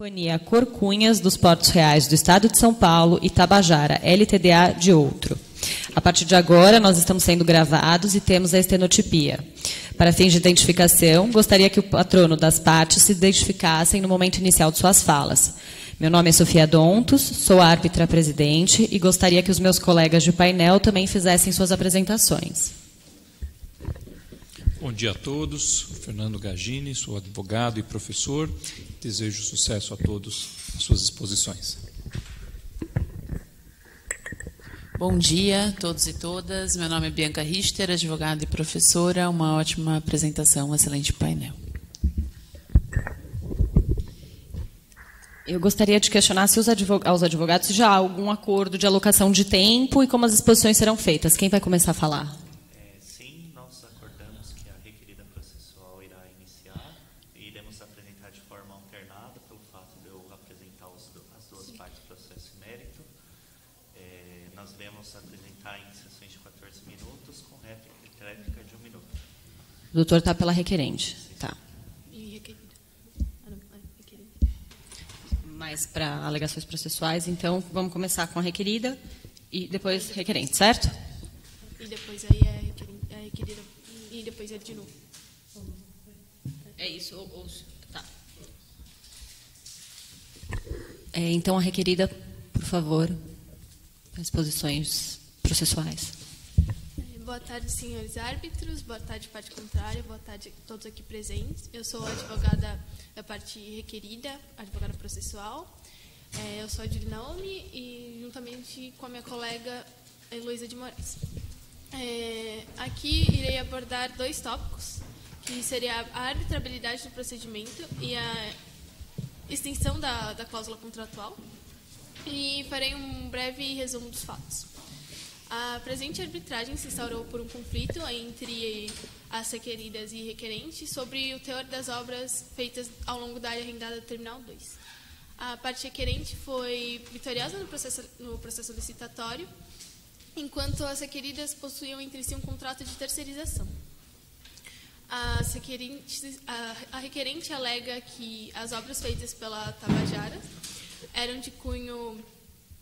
Companhia Corcunhas dos Portos Reais do Estado de São Paulo e Tabajara, LTDA de outro. A partir de agora, nós estamos sendo gravados e temos a estenotipia. Para fins de identificação, gostaria que o patrono das partes se identificassem no momento inicial de suas falas. Meu nome é Sofia Dontos, sou a árbitra-presidente e gostaria que os meus colegas de painel também fizessem suas apresentações. Bom dia a todos, Fernando Gagini, sou advogado e professor. Desejo sucesso a todos nas suas exposições. Bom dia a todos e todas. Meu nome é Bianca Richter, advogada e professora. Uma ótima apresentação, um excelente painel. Eu gostaria de questionar se aos advogados se já há algum acordo de alocação de tempo e como as exposições serão feitas. Quem vai começar a falar? Sim, nós acordamos que a requerida processual irá iniciar e iremos apresentar de forma alternada, pelo fato de eu apresentar as duas partes, processo e mérito. Nós iremos apresentar em sessões de 14 minutos, com réplica de 1 minuto. O doutor está pela requerente. Tá. E requerida. Requerida. Mas para alegações processuais, então, vamos começar com a requerida e depois requerente, certo? E depois aí é requerida e depois ele de novo. É isso, tá. Então, a requerida, por favor, as posições processuais. Boa tarde, senhores árbitros. Boa tarde, parte contrária. Boa tarde a todos aqui presentes. Eu sou advogada da parte requerida, advogada processual. Eu sou a Julie Naomi e, juntamente com a minha colega Heloísa de Moraes. Aqui irei abordar 2 tópicos, que seria a arbitrabilidade do procedimento e a extensão da cláusula contratual. E farei um breve resumo dos fatos. A presente arbitragem se instaurou por um conflito entre as requeridas e requerentes sobre o teor das obras feitas ao longo da área arrendada do Terminal 2. A parte requerente foi vitoriosa no processo licitatório, enquanto as requeridas possuíam entre si um contrato de terceirização. A requerente alega que as obras feitas pela Tabajara eram de cunho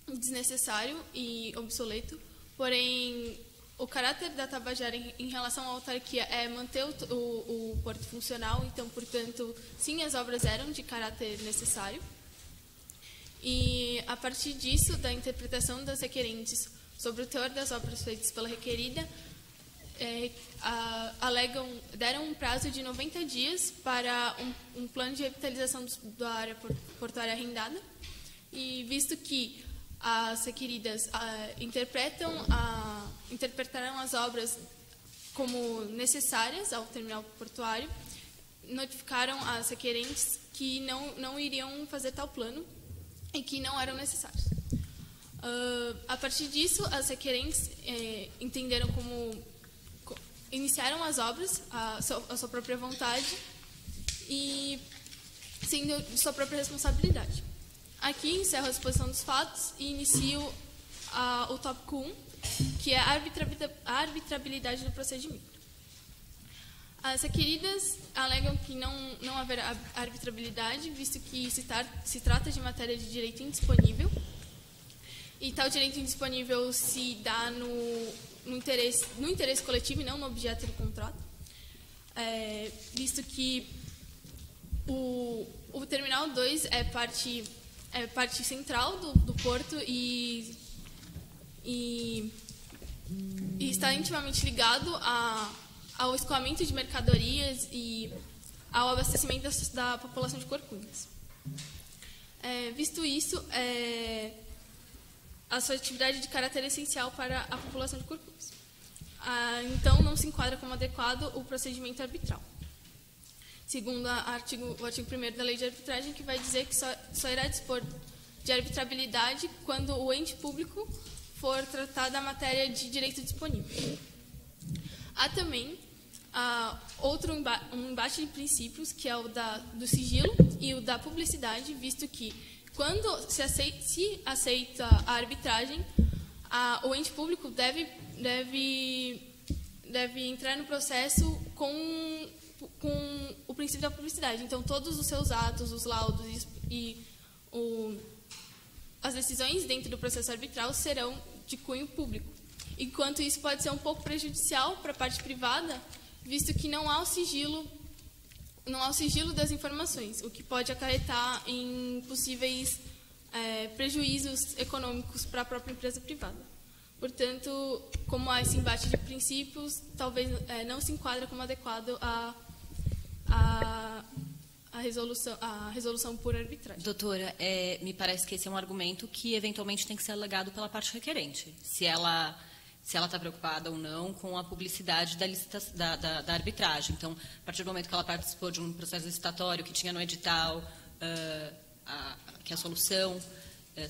desnecessário e obsoleto, porém, o caráter da Tabajara em relação à autarquia é manter o porto funcional, então, portanto, sim, as obras eram de caráter necessário. E, a partir disso, da interpretação das requerentes sobre o teor das obras feitas pela requerida, deram um prazo de 90 dias para um plano de revitalização da área portuária arrendada, e visto que as requeridas interpretaram as obras como necessárias ao terminal portuário, notificaram as requerentes que não iriam fazer tal plano e que não eram necessários. A partir disso, as requerentes entenderam iniciaram as obras à sua própria vontade e sendo de sua própria responsabilidade. Aqui encerro a exposição dos fatos e inicio o tópico 1, que é a arbitrabilidade do procedimento. As requeridas alegam que não haverá arbitrabilidade, visto que se trata de matéria de direito indisponível, e tal direito indisponível se dá no interesse coletivo e não no objeto do contrato, visto que o Terminal 2 é parte central do porto e está intimamente ligado ao escoamento de mercadorias e ao abastecimento da população de Corcunhas. Visto isso, a sua atividade de caráter essencial para a população de Corcunhas. Então, não se enquadra como adequado o procedimento arbitral, segundo o artigo 1º da Lei de Arbitragem, que vai dizer que só irá dispor de arbitrabilidade quando o ente público for tratar da matéria de direito disponível. Há também um embate de princípios, que é o do sigilo e o da publicidade, visto que, quando se aceita a arbitragem, o ente público deve entrar no processo com o princípio da publicidade. Então, todos os seus atos, os laudos e as decisões dentro do processo arbitral serão de cunho público, enquanto isso pode ser um pouco prejudicial para a parte privada, visto que não há o sigilo das informações, o que pode acarretar em possíveis prejuízos econômicos para a própria empresa privada. Portanto, como há esse embate de princípios, talvez não se enquadra como adequado a resolução por arbitragem. Doutora, me parece que esse é um argumento que eventualmente tem que ser alegado pela parte requerente, se ela está preocupada ou não com a publicidade da arbitragem. Então, a partir do momento que ela participou de um processo licitatório que tinha no edital que a solução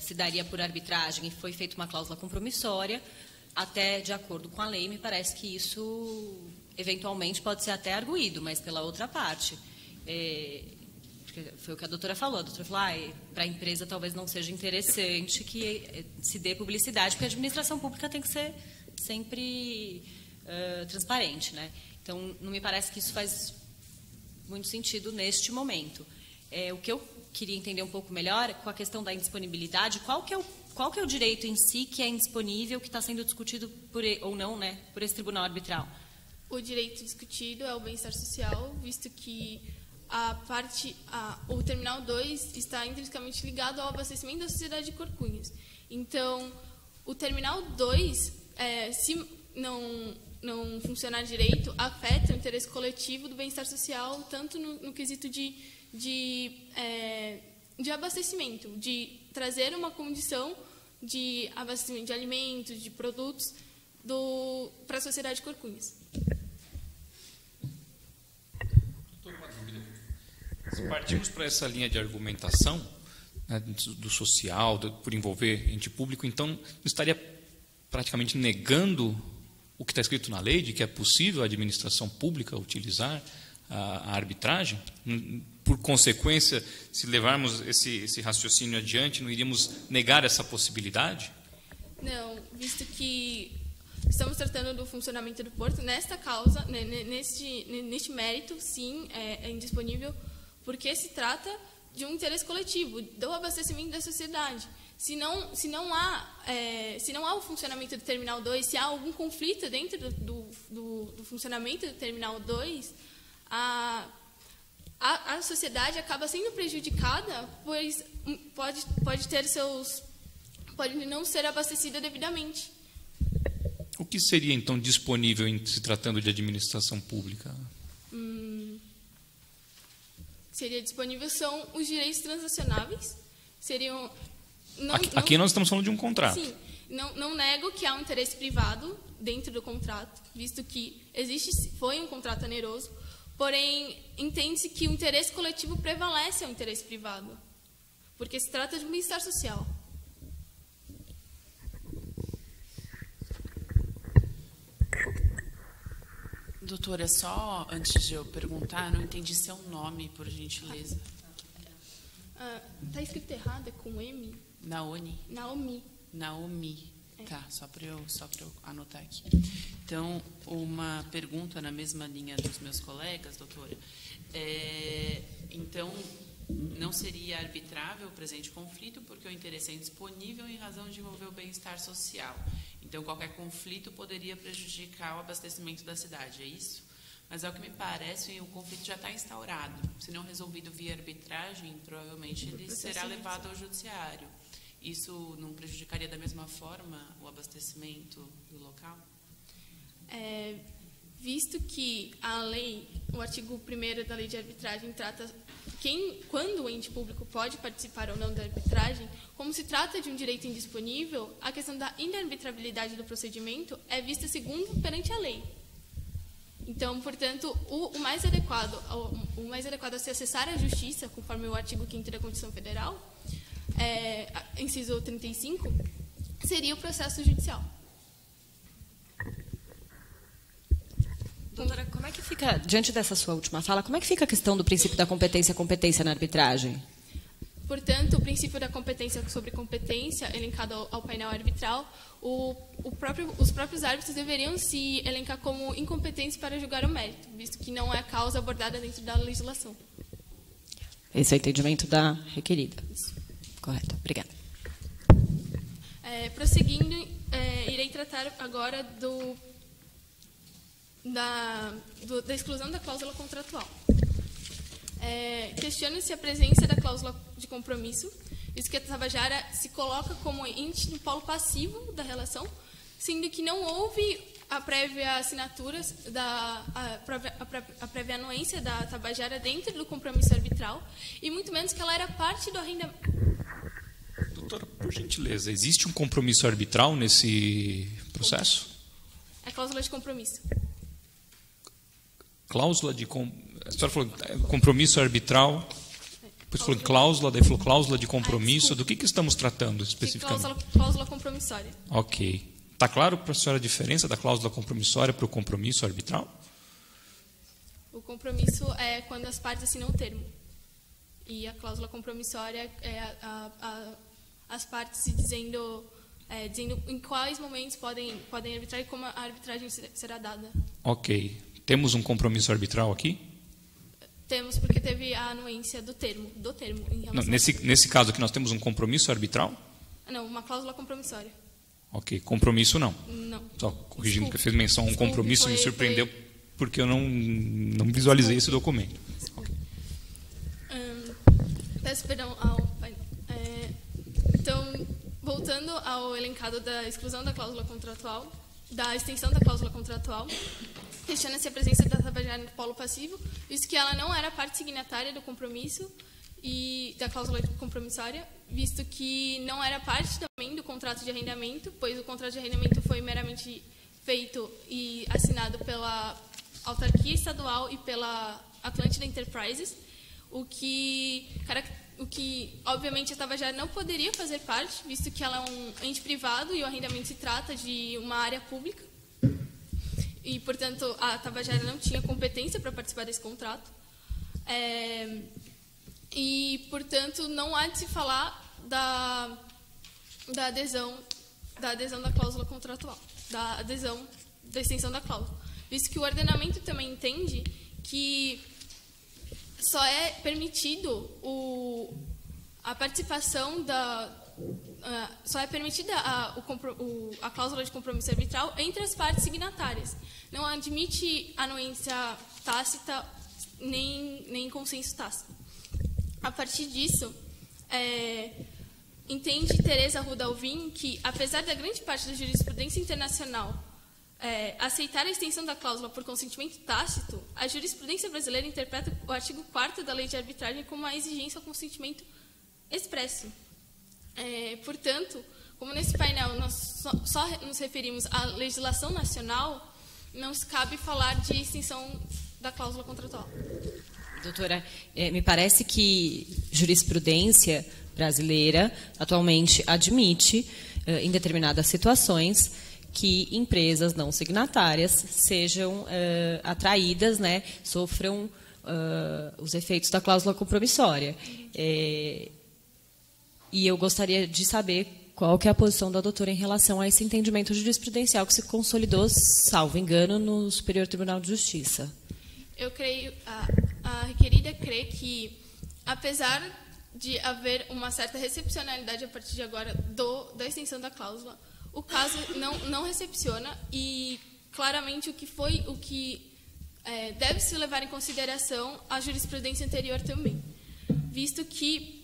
se daria por arbitragem e foi feita uma cláusula compromissória, até de acordo com a lei, me parece que isso eventualmente pode ser até arguído, mas pela outra parte. Foi o que a doutora falou. A doutora falou, para a empresa talvez não seja interessante que se dê publicidade, porque a administração pública tem que ser sempre transparente, né? Então, não me parece que isso faz muito sentido neste momento. O que eu queria entender um pouco melhor, com a questão da indisponibilidade, qual que é o direito em si que é indisponível, que está sendo discutido ou não, né, por esse tribunal arbitral? O direito discutido é o bem-estar social, visto que o Terminal 2 está intrinsecamente ligado ao abastecimento da sociedade de Corcunhas. Então, o Terminal 2, se não funcionar direito, afeta o interesse coletivo do bem-estar social, tanto no quesito de abastecimento, de trazer uma condição de abastecimento de alimentos, de produtos para a sociedade de Corcunhas. Se partimos para essa linha de argumentação, né, do social, por envolver ente público, então não estaria praticamente negando o que está escrito na lei, de que é possível a administração pública utilizar a arbitragem? Por consequência, se levarmos esse raciocínio adiante, não iríamos negar essa possibilidade? Não, visto que estamos tratando do funcionamento do porto, nesta causa, neste mérito, sim, é indisponível, porque se trata de um interesse coletivo, do abastecimento da sociedade. Se não há o funcionamento do Terminal 2, se há algum conflito dentro do funcionamento do Terminal 2, a sociedade acaba sendo prejudicada, pois pode não ser abastecida devidamente. O que seria, então, disponível em se tratando de administração pública? Seria disponível são os direitos transacionáveis. Seriam... Aqui nós estamos falando de um contrato. Sim. Não nego que há um interesse privado dentro do contrato, visto que foi um contrato oneroso, porém, entende-se que o interesse coletivo prevalece ao interesse privado, porque se trata de um bem-estar social. Doutora, só antes de eu perguntar, não entendi seu nome, por gentileza. Está escrito errado, é com M? Naomi. Naomi. Tá, só para eu anotar aqui. Então, uma pergunta na mesma linha dos meus colegas, doutora. Então, não seria arbitrável o presente conflito, porque o interesse é indisponível em razão de envolver o bem-estar social. Então, qualquer conflito poderia prejudicar o abastecimento da cidade, é isso? Mas, ao que me parece, o conflito já está instaurado. Se não resolvido via arbitragem, provavelmente ele será levado ao judiciário. Isso não prejudicaria da mesma forma o abastecimento do local? Visto que a lei, o artigo 1º da lei de arbitragem trata quando o ente público pode participar ou não da arbitragem, como se trata de um direito indisponível, a questão da inarbitrabilidade do procedimento é vista segundo perante a lei. Então, portanto, o mais adequado a se acessar a justiça, conforme o artigo 5º da Constituição Federal, inciso 35, seria o processo judicial. Doutora, como é que fica, diante dessa sua última fala, como é que fica a questão do princípio da competência na arbitragem? Portanto, o princípio da competência sobre competência, elencado ao painel arbitral, os próprios árbitros deveriam se elencar como incompetentes para julgar o mérito, visto que não é a causa abordada dentro da legislação. Esse é o entendimento da requerida. Isso. Correto. Obrigada. Prosseguindo, irei tratar agora da exclusão da cláusula contratual. Questiona-se a presença da cláusula de compromisso, visto que a Tabajara se coloca como ente no polo passivo da relação, sendo que não houve a prévia assinatura, a prévia anuência da Tabajara dentro do compromisso arbitral, e muito menos que ela era parte do arrendamento. Doutora, por gentileza, existe um compromisso arbitral nesse processo? A cláusula de compromisso. Cláusula de... A senhora falou compromisso arbitral, depois falou cláusula, daí falou cláusula de compromisso. Do que estamos tratando especificamente? Cláusula compromissória. Ok. Está claro para a senhora a diferença da cláusula compromissória para o compromisso arbitral? O compromisso é quando as partes assinam o termo. E a cláusula compromissória é as partes dizendo em quais momentos podem arbitrar e como a arbitragem será dada. Ok. Temos um compromisso arbitral aqui? Temos, porque teve a anuência do termo em relação nesse caso aqui, nós temos um compromisso arbitral? Não, uma cláusula compromissória. Ok. Compromisso não? Não. Só corrigindo que fez menção a um compromisso, me surpreendeu porque eu não visualizei esse documento. Okay. Peço perdão ao painel. Então, voltando ao elencado da exclusão da cláusula contratual, da extensão da cláusula contratual, questiona-se a presença da Tabajara no polo passivo, visto que ela não era parte signatária do compromisso e da cláusula compromissória, visto que não era parte também do contrato de arrendamento, pois o contrato de arrendamento foi meramente feito e assinado pela autarquia estadual e pela Atlântida Enterprises, o que obviamente a Tabajara não poderia fazer parte, visto que ela é um ente privado e o arrendamento se trata de uma área pública. E, portanto, a Tabajara não tinha competência para participar desse contrato. E, portanto, não há de se falar da adesão da cláusula contratual, da extensão da cláusula. Visto que o ordenamento também entende que só é permitido a participação só é permitida a cláusula de compromisso arbitral entre as partes signatárias. Não admite anuência tácita nem consenso tácito. A partir disso, entende Teresa Arruda Alvim que, apesar da grande parte da jurisprudência internacional aceitar a extensão da cláusula por consentimento tácito, a jurisprudência brasileira interpreta o artigo 4º da Lei de Arbitragem como uma exigência ao consentimento expresso. Portanto, como nesse painel nós só nos referimos à legislação nacional, não se cabe falar de extensão da cláusula contratual. Doutora, me parece que jurisprudência brasileira atualmente admite, em determinadas situações, que empresas não signatárias sejam atraídas, né, sofram os efeitos da cláusula compromissória. E eu gostaria de saber qual que é a posição da doutora em relação a esse entendimento jurisprudencial que se consolidou, salvo engano, no Superior Tribunal de Justiça. Eu creio, a requerida crê que, apesar de haver uma certa recepcionalidade a partir de agora da extensão da cláusula, o caso não recepciona e, claramente, o que deve se levar em consideração a jurisprudência anterior também, visto que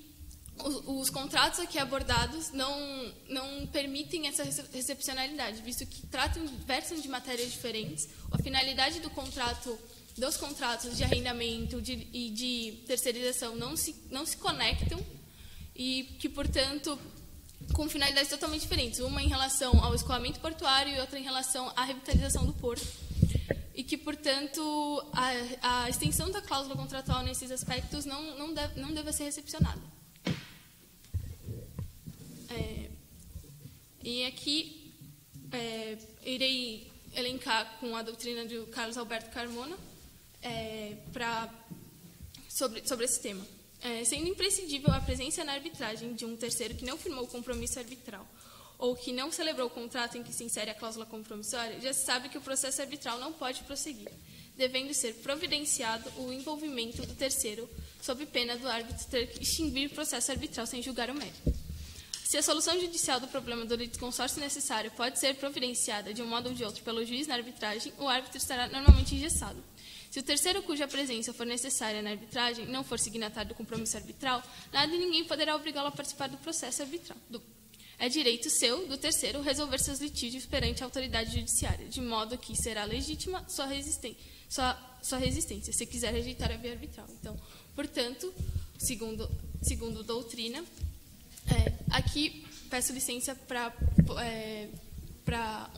os contratos aqui abordados não permitem essa recepcionalidade, visto que versam de matérias diferentes, a finalidade dos contratos de arrendamento e de terceirização não se conectam e que, portanto, com finalidades totalmente diferentes, uma em relação ao escoamento portuário e outra em relação à revitalização do porto, e que, portanto, a extensão da cláusula contratual nesses aspectos não deve ser recepcionada. E aqui irei elencar com a doutrina de Carlos Alberto Carmona sobre esse tema. Sendo imprescindível a presença na arbitragem de um terceiro que não firmou o compromisso arbitral ou que não celebrou o contrato em que se insere a cláusula compromissória, já se sabe que o processo arbitral não pode prosseguir, devendo ser providenciado o envolvimento do terceiro sob pena do árbitro ter que extinguir o processo arbitral sem julgar o mérito. Se a solução judicial do problema do litisconsórcio necessário pode ser providenciada de um modo ou de outro pelo juiz na arbitragem, o árbitro estará normalmente engessado. Se o terceiro cuja presença for necessária na arbitragem não for signatário do compromisso arbitral, nada e ninguém poderá obrigá-lo a participar do processo arbitral. É direito seu, do terceiro, resolver seus litígios perante a autoridade judiciária, de modo que será legítima sua resistência, se quiser rejeitar a via arbitral. Então, portanto, segundo doutrina, aqui peço licença para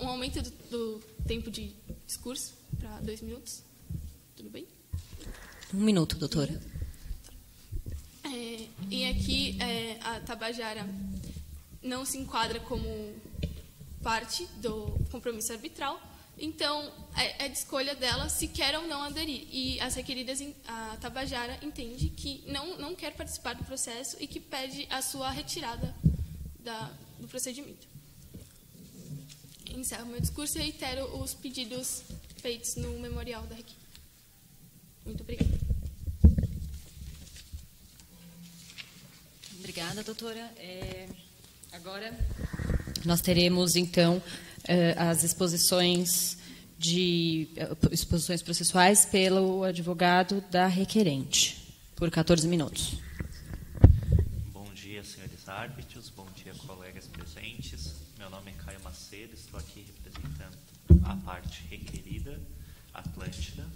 um aumento do tempo de discurso para 2 minutos. Tudo bem? 1 minuto, doutora. E aqui a Tabajara não se enquadra como parte do compromisso arbitral, então é de escolha dela se quer ou não aderir. E as requeridas, a Tabajara entende que não quer participar do processo e que pede a sua retirada do procedimento. Encerro meu discurso e reitero os pedidos feitos no memorial da requerida. Muito obrigada. Obrigada, doutora. Agora, nós teremos, então, as exposições processuais pelo advogado da requerente, por 14 minutos. Bom dia, senhores árbitros. Bom dia, colegas presentes. Meu nome é Caio Macedo, estou aqui representando a parte requerente, Atlântida.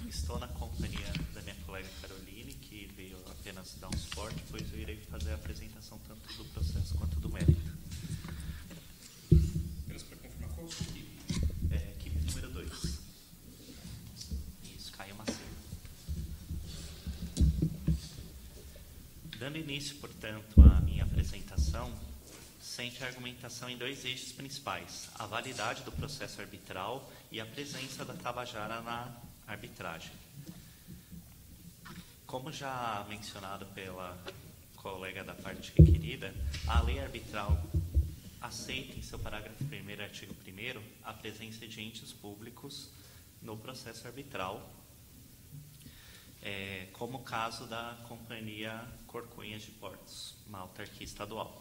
Estou na companhia da minha colega Caroline, que veio apenas dar um suporte, pois eu irei fazer a apresentação tanto do processo quanto do mérito. Apenas para confirmar qual é o seu equipe? Equipe número 2. Isso, Caio Macedo. Dando início, portanto, à minha apresentação, centra a argumentação em 2 eixos principais: a validade do processo arbitral e a presença da Tabajara na arbitragem. Como já mencionado pela colega da parte requerida, a lei arbitral aceita em seu parágrafo 1º, artigo 1º, a presença de entes públicos no processo arbitral, como o caso da Companhia Corcunhas de Portos, uma autarquia estadual.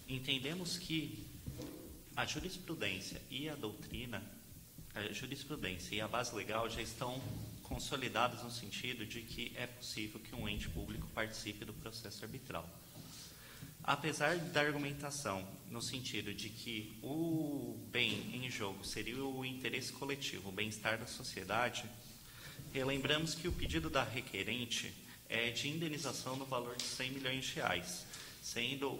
Entendemos que a jurisprudência e a doutrina, a jurisprudência e a base legal já estão consolidadas no sentido de que é possível que um ente público participe do processo arbitral. Apesar da argumentação no sentido de que o bem em jogo seria o interesse coletivo, o bem-estar da sociedade, relembramos que o pedido da requerente é de indenização no valor de R$100 milhões, sendo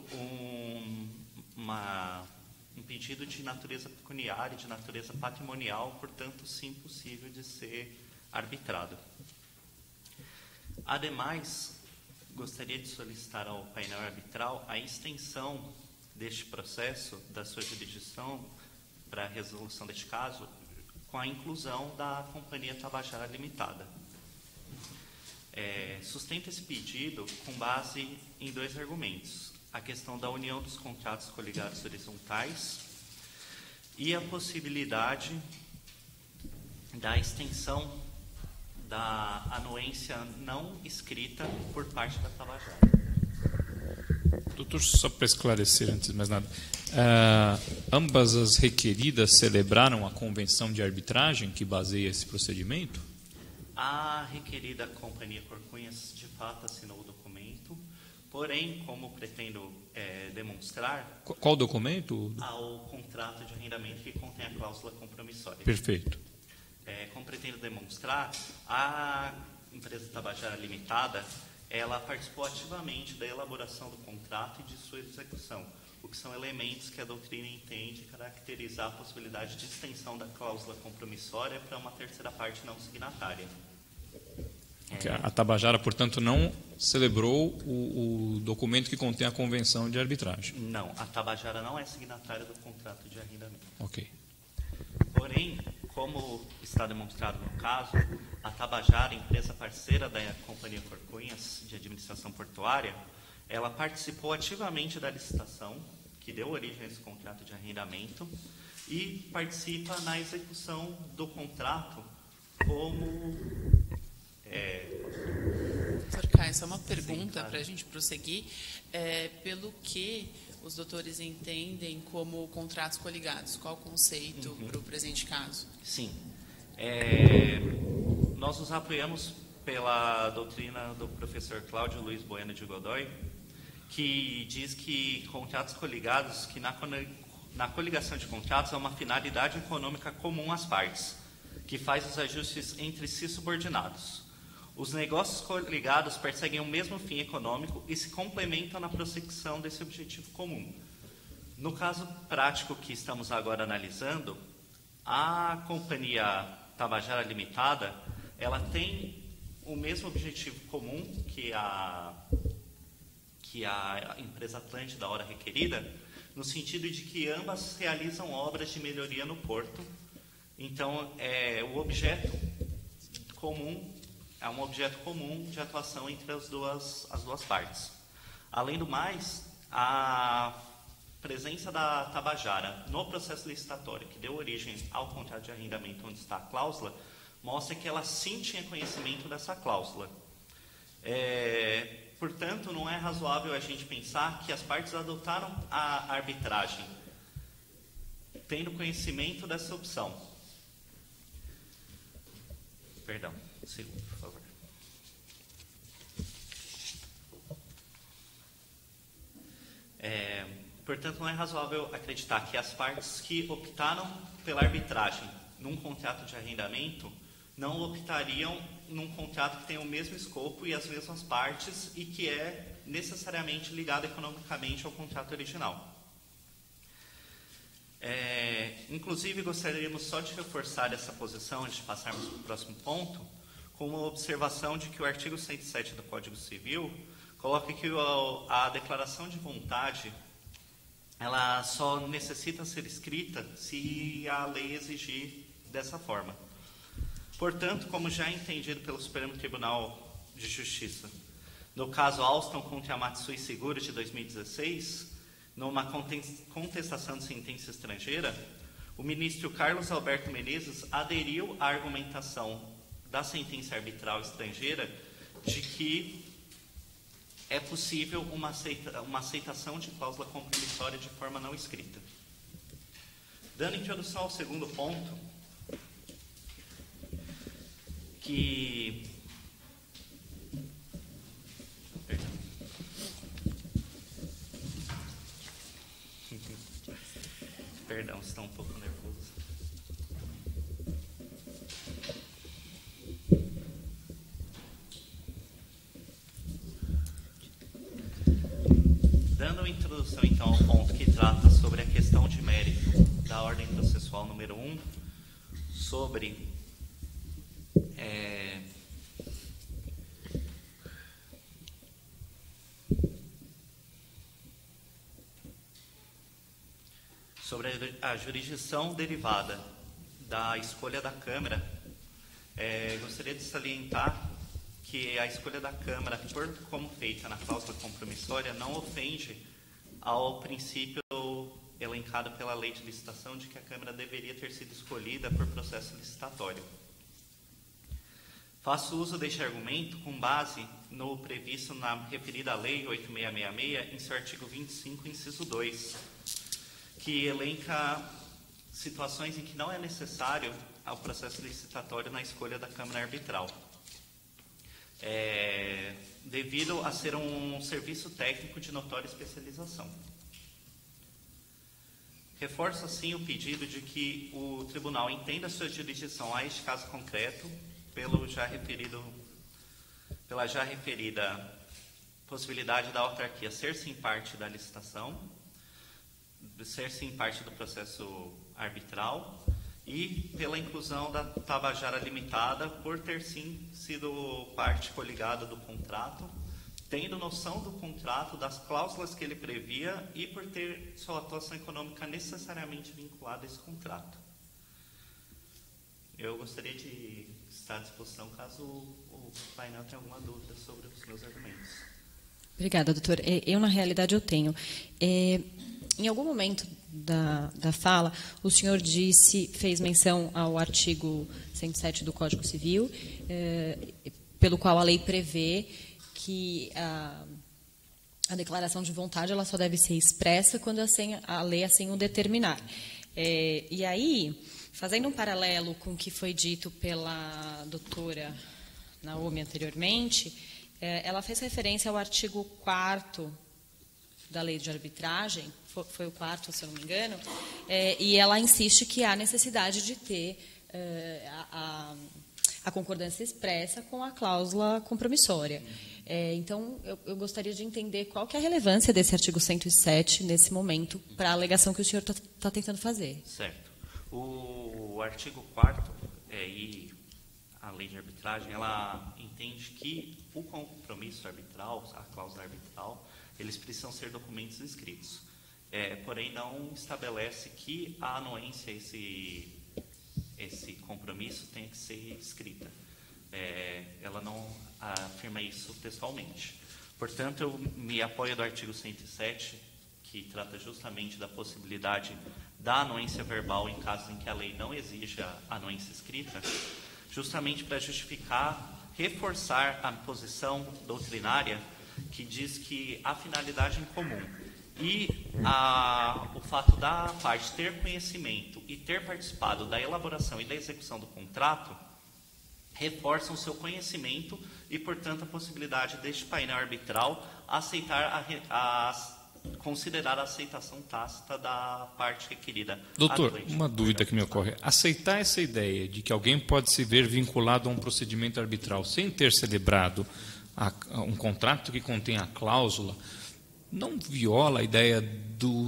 um pedido de natureza pecuniária, de natureza patrimonial, portanto, sim, possível de ser arbitrado. Ademais, gostaria de solicitar ao painel arbitral a extensão deste processo, da sua jurisdição, para a resolução deste caso, com a inclusão da Companhia Tabajara Limitada. Sustenta esse pedido com base em 2 argumentos: a questão da união dos contratos coligados horizontais e a possibilidade da extensão da anuência não escrita por parte da Tabajara. Doutor, só para esclarecer, antes de mais nada, ambas as requeridas celebraram a convenção de arbitragem que baseia esse procedimento? A requerida Companhia Corcunhas, de fato, assinou o documento, porém, como pretendo demonstrar... Qual documento? Ao contrato de arrendamento que contém a cláusula compromissória. Perfeito. Como pretendo demonstrar, a empresa Tabajara Limitada, ela participou ativamente da elaboração do contrato e de sua execução, o que são elementos que a doutrina entende caracterizar a possibilidade de extensão da cláusula compromissória para uma terceira parte não signatária. A Tabajara, portanto, não celebrou o documento que contém a convenção de arbitragem? Não, a Tabajara não é signatária do contrato de arrendamento. Ok. Porém, como está demonstrado no caso, a Tabajara, empresa parceira da Companhia Corcunhas de Administração Portuária, ela participou ativamente da licitação que deu origem a esse contrato de arrendamento e participa na execução do contrato como... Doutor Caio, só uma pergunta para a gente prosseguir. Pelo que os doutores entendem como contratos coligados? Qual o conceito para o presente caso? Sim. Nós nos apoiamos pela doutrina do professor Cláudio Luiz Bueno de Godoy, que diz que contratos coligados, que na coligação de contratos é uma finalidade econômica comum às partes, que faz os ajustes entre si subordinados. Os negócios coligados perseguem o mesmo fim econômico e se complementam na prossecução desse objetivo comum. No caso prático que estamos agora analisando, a companhia Tabajara Limitada, ela tem o mesmo objetivo comum que a empresa Atlântida, hora requerida, no sentido de que ambas realizam obras de melhoria no porto. Então, o objeto comum é um objeto comum de atuação entre as duas partes. Além do mais, a presença da Tabajara no processo licitatório, que deu origem ao contrato de arrendamento onde está a cláusula, mostra que ela sim tinha conhecimento dessa cláusula. Portanto, não é razoável a gente pensar que as partes adotaram a arbitragem tendo conhecimento dessa opção. Perdão, um segundo, por favor. Portanto, não é razoável acreditar que as partes que optaram pela arbitragem num contrato de arrendamento não optariam num contrato que tem o mesmo escopo e as mesmas partes e que é necessariamente ligado economicamente ao contrato original. Inclusive, gostaríamos só de reforçar essa posição antes de passarmos para o próximo ponto, com uma observação de que o artigo 107 do Código Civil coloca que a declaração de vontade ela só necessita ser escrita se a lei exigir dessa forma. Portanto, como já é entendido pelo Supremo Tribunal de Justiça, no caso Alstom contra a Matsui Seguros de 2016, numa contestação de sentença estrangeira, o ministro Carlos Alberto Menezes aderiu à argumentação da sentença arbitral estrangeira de que é possível uma aceitação de cláusula compromissória de forma não escrita. Dando introdução ao segundo ponto, que... Perdão, estou um pouco nervoso. Dando introdução, então, ao ponto que trata sobre a questão de mérito da ordem processual número 1, sobre a jurisdição derivada da escolha da Câmara, gostaria de salientar que a escolha da Câmara, como feita na cláusula compromissória, não ofende ao princípio elencado pela lei de licitação de que a Câmara deveria ter sido escolhida por processo licitatório. Faço uso deste argumento com base no previsto na referida Lei 8666, em seu artigo 25, inciso 2, que elenca situações em que não é necessário ao processo licitatório na escolha da Câmara Arbitral, devido a ser um serviço técnico de notória especialização. Reforço, assim, o pedido de que o tribunal entenda sua jurisdição a este caso concreto, pela já referida possibilidade da autarquia ser sim parte da licitação, ser sim parte do processo arbitral e pela inclusão da Tabajara Limitada por ter sim sido parte coligada do contrato, tendo noção do contrato, das cláusulas que ele previa e por ter sua atuação econômica necessariamente vinculada a esse contrato. Eu gostaria de estar à disposição caso o painel tenha alguma dúvida sobre os meus argumentos. Obrigada, doutor. Eu, na realidade, eu tenho. Em algum momento da fala, o senhor fez menção ao artigo 107 do Código Civil, pelo qual a lei prevê que a declaração de vontade ela só deve ser expressa quando a lei assim o determinar. E aí, fazendo um paralelo com o que foi dito pela doutora Naomi anteriormente, ela fez referência ao artigo 4º da lei de arbitragem, foi o 4º, se eu não me engano, e ela insiste que há necessidade de ter a concordância expressa com a cláusula compromissória. Então, eu gostaria de entender qual que é a relevância desse artigo 107 nesse momento para a alegação que o senhor está tentando fazer. Certo. O artigo 4º e a lei de arbitragem, ela entende que o compromisso arbitral, a cláusula arbitral, eles precisam ser documentos escritos. Porém, não estabelece que a anuência, esse compromisso, tenha que ser escrita. Ela não afirma isso textualmente. Portanto, eu me apoio do artigo 107, que trata justamente da possibilidade da anuência verbal em casos em que a lei não exija anuência escrita, justamente para reforçar a posição doutrinária que diz que a finalidade em comum e o fato da parte ter conhecimento e ter participado da elaboração e da execução do contrato reforçam seu conhecimento e, portanto, a possibilidade deste painel arbitral considerar a aceitação tácita da parte requerida. Doutor, uma dúvida que me ocorre. Aceitar essa ideia de que alguém pode se ver vinculado a um procedimento arbitral sem ter celebrado um contrato que contém a cláusula, não viola a ideia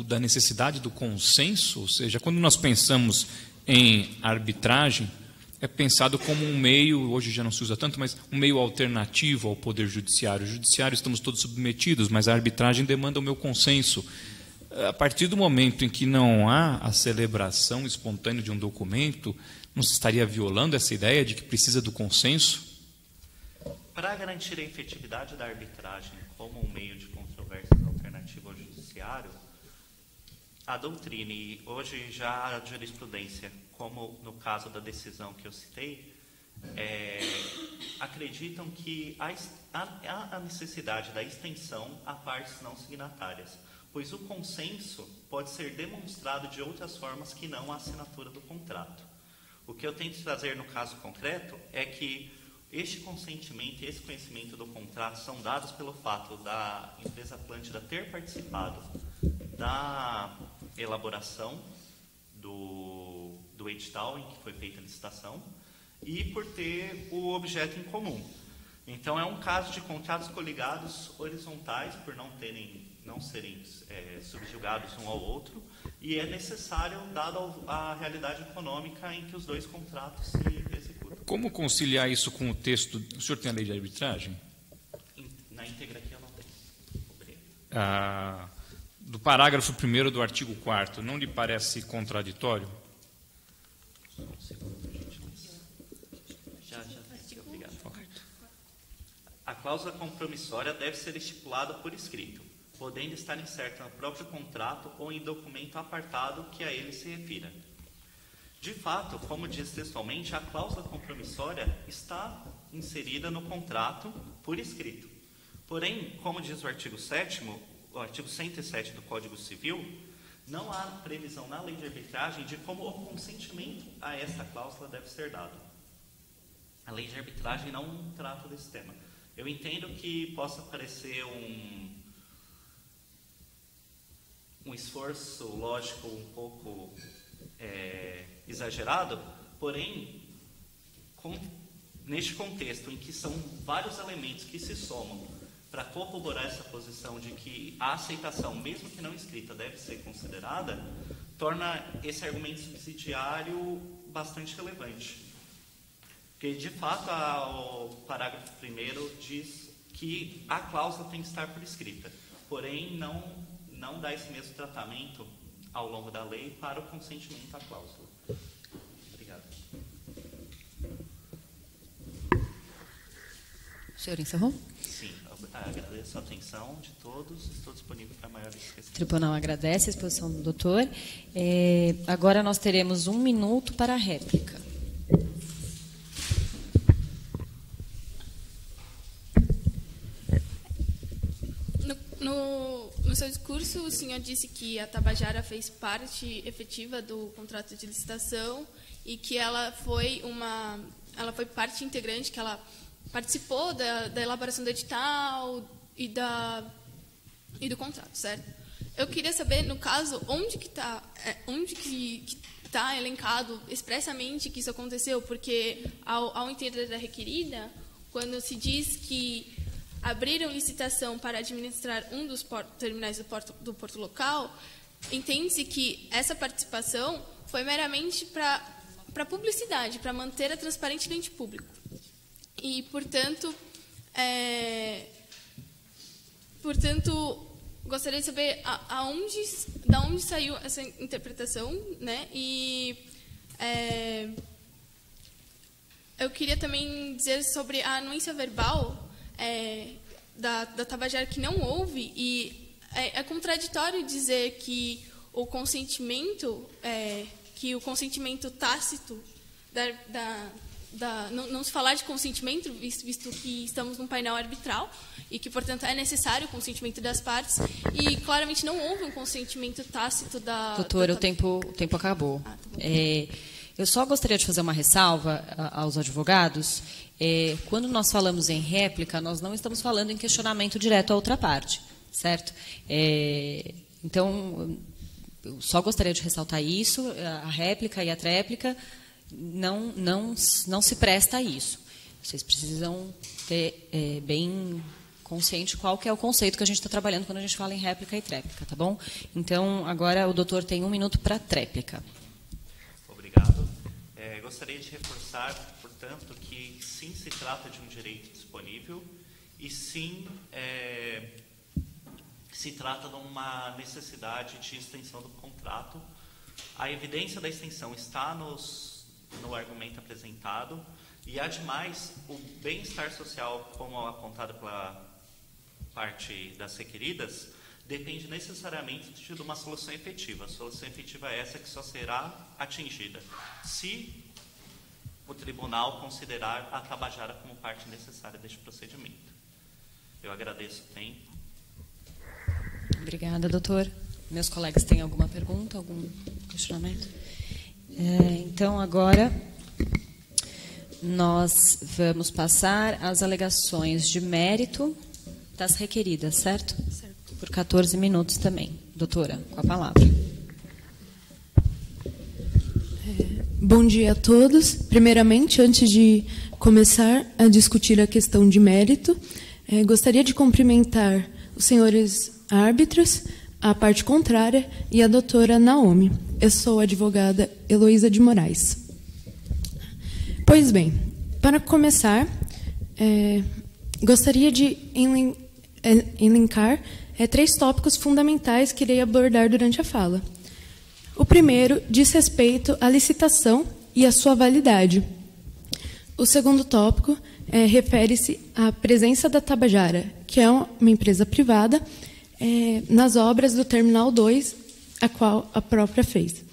da necessidade do consenso? Ou seja, quando nós pensamos em arbitragem, é pensado como um meio, hoje já não se usa tanto, mas um meio alternativo ao Poder Judiciário. O Judiciário estamos todos submetidos, mas a arbitragem demanda o meu consenso. A partir do momento em que não há a celebração espontânea de um documento, não se estaria violando essa ideia de que precisa do consenso? Para garantir a efetividade da arbitragem como um meio de controvérsia alternativo ao Judiciário, a doutrina e hoje já a jurisprudência, como no caso da decisão que eu citei, acreditam que há a necessidade da extensão a partes não signatárias, pois o consenso pode ser demonstrado de outras formas que não a assinatura do contrato. O que eu tento trazer no caso concreto é que este consentimento e esse conhecimento do contrato são dados pelo fato da empresa Atlântida ter participado da elaboração do edital em que foi feita a licitação e por ter o objeto em comum. Então, é um caso de contratos coligados horizontais, por não serem subjugados um ao outro, e é necessário, dada a realidade econômica em que os dois contratos se executam. Como conciliar isso com o texto? O senhor tem a lei de arbitragem? Na íntegra aqui eu não tenho. Obrigado. Do parágrafo 1º do artigo 4º, não lhe parece contraditório? Um segundo, gentileza. Já. Obrigado. A cláusula compromissória deve ser estipulada por escrito, podendo estar incerta no próprio contrato ou em documento apartado que a ele se refira. De fato, como diz textualmente, a cláusula compromissória está inserida no contrato por escrito. Porém, como diz o artigo 7º, o artigo 107 do Código Civil, não há previsão na lei de arbitragem de como o consentimento a esta cláusula deve ser dado. A lei de arbitragem não trata desse tema. Eu entendo que possa parecer um esforço lógico um pouco exagerado, porém, neste contexto em que são vários elementos que se somam para corroborar essa posição de que a aceitação, mesmo que não escrita, deve ser considerada, torna esse argumento subsidiário bastante relevante. Porque, de fato, o parágrafo 1º diz que a cláusula tem que estar por escrita, porém não dá esse mesmo tratamento ao longo da lei para o consentimento à cláusula. Obrigado. O senhor encerrou? Sim, Agradeço a atenção de todos. Estou disponível para maiores questões. O tribunal agradece a exposição do doutor. Agora nós teremos 1 minuto para a réplica. No seu discurso, o senhor disse que a Tabajara fez parte efetiva do contrato de licitação e que ela foi parte integrante, que ela participou da elaboração do edital e do contrato, certo? Eu queria saber, no caso, onde que está elencado expressamente que isso aconteceu, porque ao entender da requerida, quando se diz que abriram licitação para administrar um dos terminais do porto local, entende-se que essa participação foi meramente para publicidade, para manter a transparência do ente público. E, portanto, gostaria de saber da onde saiu essa interpretação, né? E eu queria também dizer sobre a anuência verbal da Tabajara que não houve, e é contraditório dizer que o consentimento tácito não se falar de consentimento, visto que estamos num painel arbitral e que, portanto, é necessário o consentimento das partes, e claramente não houve um consentimento tácito da... Doutora, o tempo acabou. Tá bom. Eu só gostaria de fazer uma ressalva aos advogados. Quando nós falamos em réplica, nós não estamos falando em questionamento direto à outra parte, certo? Então, eu só gostaria de ressaltar isso. A réplica e a tréplica não se presta a isso. Vocês precisam ter bem consciente qual que é o conceito que a gente está trabalhando quando a gente fala em réplica e tréplica, tá bom? Então, agora o doutor tem 1 minuto para a tréplica. Obrigado. Gostaria de reforçar, portanto, que sim se trata de um direito disponível e sim se trata de uma necessidade de extensão do contrato. A evidência da extensão está no argumento apresentado e, ademais, o bem-estar social, como apontado pela parte das requeridas, depende necessariamente de uma solução efetiva. A solução efetiva é essa que só será atingida se o tribunal considerar a Tabajara como parte necessária deste procedimento. Eu agradeço o tempo. Obrigada, doutor. Meus colegas têm alguma pergunta, algum questionamento? Então, agora, nós vamos passar às alegações de mérito das requeridas, certo? Certo. Por 14 minutos também. Doutora, com a palavra. Bom dia a todos. Primeiramente, antes de começar a discutir a questão de mérito, gostaria de cumprimentar os senhores árbitros, a parte contrária e a doutora Naomi. Eu sou a advogada Heloísa de Moraes. Pois bem, para começar, gostaria de elencar 3 tópicos fundamentais que irei abordar durante a fala. O primeiro diz respeito à licitação e à sua validade. O segundo tópico refere-se à presença da Tabajara, que é uma empresa privada, nas obras do Terminal 2, a qual a própria fez.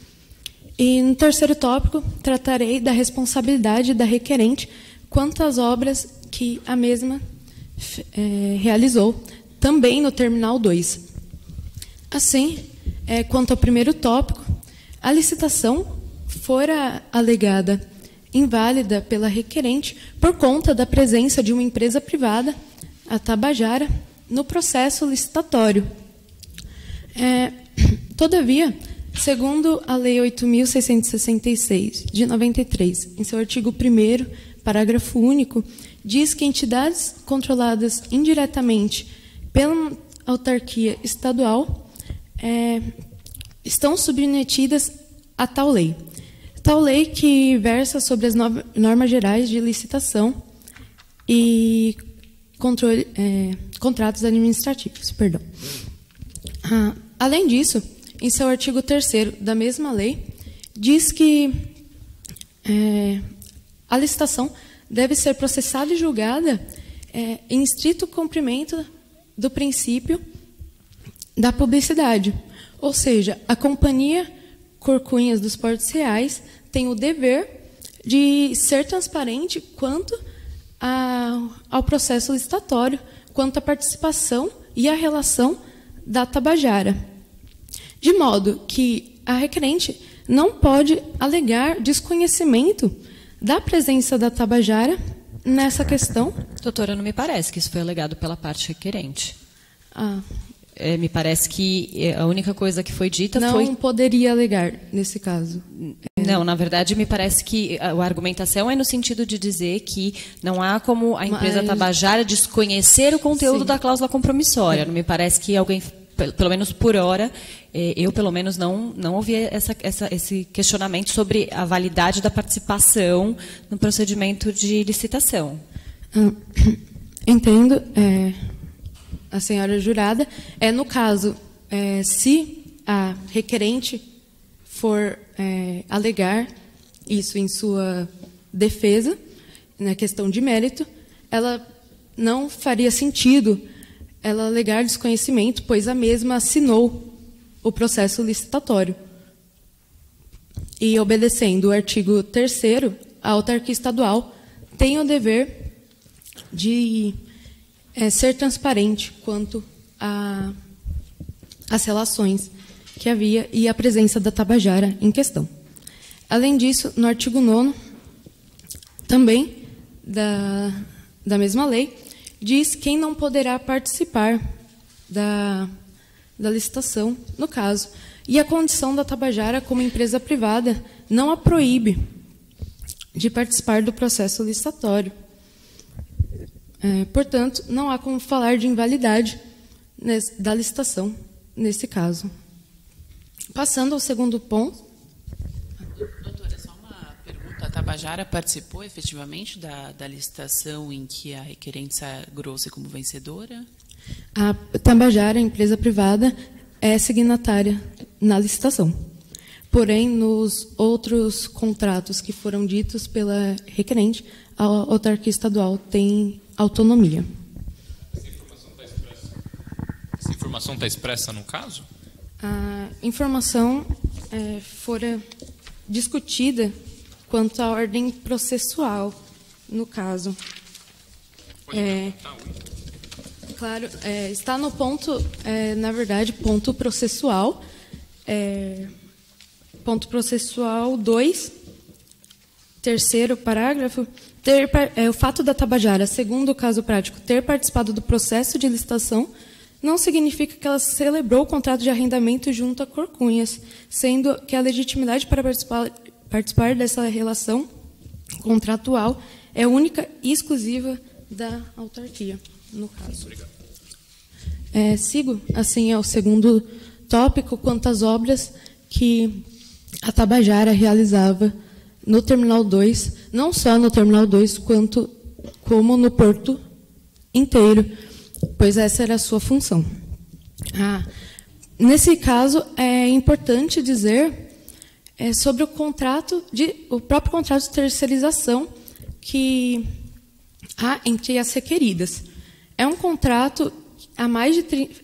E no terceiro tópico, tratarei da responsabilidade da requerente quanto às obras que a mesma realizou, também no Terminal 2. Assim, quanto ao primeiro tópico, a licitação fora alegada inválida pela requerente por conta da presença de uma empresa privada, a Tabajara, no processo licitatório. Todavia, segundo a Lei 8.666, de 93, em seu artigo 1º, parágrafo único, diz que entidades controladas indiretamente pela autarquia estadual estão submetidas a tal lei. Tal lei que versa sobre as normas gerais de licitação e controle, contratos administrativos. Perdão. Além disso, em seu artigo 3º da mesma lei, diz que a licitação deve ser processada e julgada em estrito cumprimento do princípio da publicidade. Ou seja, a Companhia Corcunhas dos Portos Reais tem o dever de ser transparente quanto ao processo licitatório, quanto à participação e à relação da Tabajara, de modo que a requerente não pode alegar desconhecimento da presença da Tabajara nessa questão. Doutora, não me parece que isso foi alegado pela parte requerente. Me parece que a única coisa que foi dita foi... Não poderia alegar, nesse caso. Não, na verdade, me parece que a argumentação é no sentido de dizer que não há como a empresa Tabajara desconhecer o conteúdo da cláusula compromissória. Não me parece que alguém, pelo menos por hora, eu, pelo menos, não ouvi esse questionamento sobre a validade da participação no procedimento de licitação. Entendo. A senhora jurada, no caso, se a requerente for alegar isso em sua defesa, na questão de mérito, ela não faria sentido ela alegar desconhecimento, pois a mesma assinou o processo licitatório. E, obedecendo o artigo 3º, a autarquia estadual tem o dever de ser transparente quanto às relações que havia e a presença da Tabajara em questão. Além disso, no artigo 9º, também da mesma lei, diz quem não poderá participar da licitação, no caso. E a condição da Tabajara como empresa privada não a proíbe de participar do processo licitatório. Portanto, não há como falar de invalidade da licitação nesse caso. Passando ao segundo ponto. Doutora, só uma pergunta. A Tabajara participou efetivamente da licitação em que a requerente sagrou-se como vencedora? A Tabajara, empresa privada, é signatária na licitação. Porém, nos outros contratos que foram ditos pela requerente, a autarquia estadual tem autonomia. Essa informação está expressa no caso? A informação fora discutida quanto à ordem processual, no caso. Claro, está no ponto, na verdade, ponto processual. Ponto processual 2, terceiro parágrafo. O fato da Tabajara, segundo o caso prático, ter participado do processo de licitação não significa que ela celebrou o contrato de arrendamento junto a Corcunhas, sendo que a legitimidade para participar dessa relação contratual é única e exclusiva da autarquia, no caso. Obrigado. Sigo, assim, ao segundo tópico, quanto às obras que a Tabajara realizava no Terminal 2, não só no Terminal 2, como no porto inteiro, pois essa era a sua função. Nesse caso, é importante dizer sobre o próprio contrato de terceirização que há entre as requeridas. É um contrato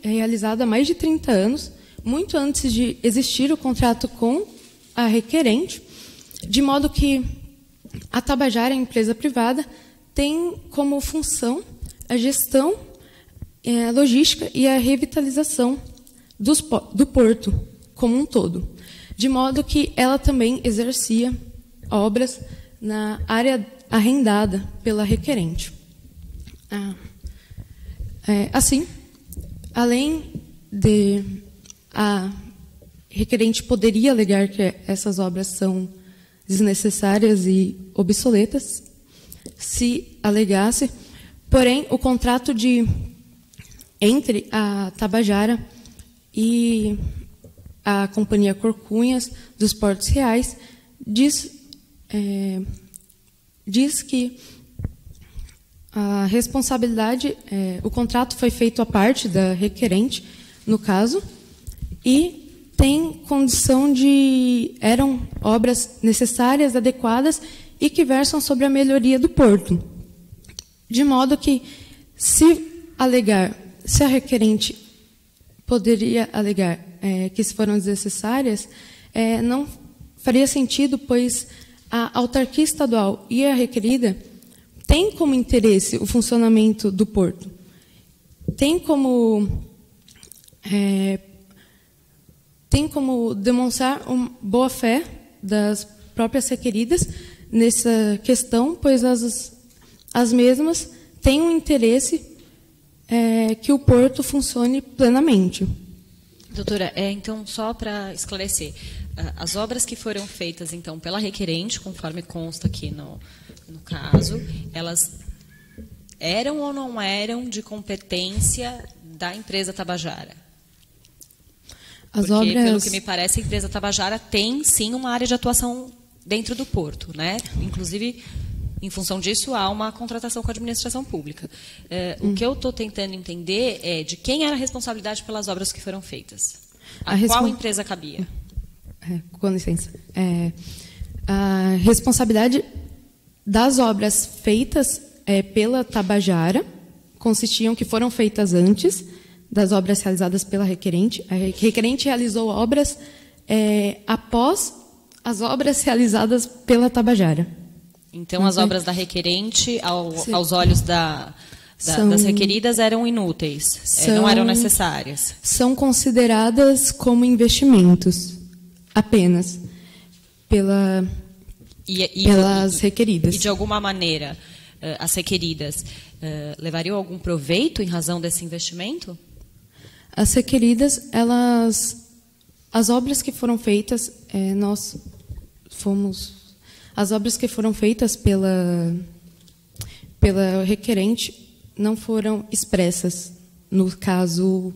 realizado há mais de 30 anos, muito antes de existir o contrato com a requerente, de modo que a Tabajara, a empresa privada, tem como função a gestão, a logística e a revitalização do porto como um todo, de modo que ela também exercia obras na área arrendada pela requerente. Assim, além de a requerente poderia alegar que essas obras são desnecessárias e obsoletas, se alegasse, porém, o contrato entre a Tabajara e a Companhia Corcunhas dos Portos Reais diz que a responsabilidade, o contrato foi feito à parte da requerente, no caso, e tem condição eram obras necessárias, adequadas e que versam sobre a melhoria do porto. De modo que Se a requerente poderia alegar que foram desnecessárias, não faria sentido, pois a autarquia estadual e a requerida têm como interesse o funcionamento do porto. Tem como demonstrar boa-fé das próprias requeridas nessa questão, pois as mesmas têm um interesse que o porto funcione plenamente. Doutora, então, só para esclarecer, as obras que foram feitas, então, pela requerente, conforme consta aqui no caso, elas eram ou não eram de competência da empresa Tabajara? Porque, pelo que me parece, a empresa Tabajara tem, sim, uma área de atuação dentro do porto, né? Inclusive, em função disso, há uma contratação com a administração pública. O que eu estou tentando entender é de quem era a responsabilidade pelas obras que foram feitas. Qual empresa cabia? Com licença. A responsabilidade das obras feitas pela Tabajara que foram feitas antes das obras realizadas pela requerente. A requerente realizou obras após as obras realizadas pela Tabajara. Então, as obras da requerente, aos olhos das requeridas, eram inúteis, não eram necessárias. São consideradas como investimentos, apenas, pelas requeridas. E, de alguma maneira, as requeridas levariam algum proveito em razão desse investimento? As requeridas, as obras que foram feitas, as obras que foram feitas pela requerente não foram expressas no caso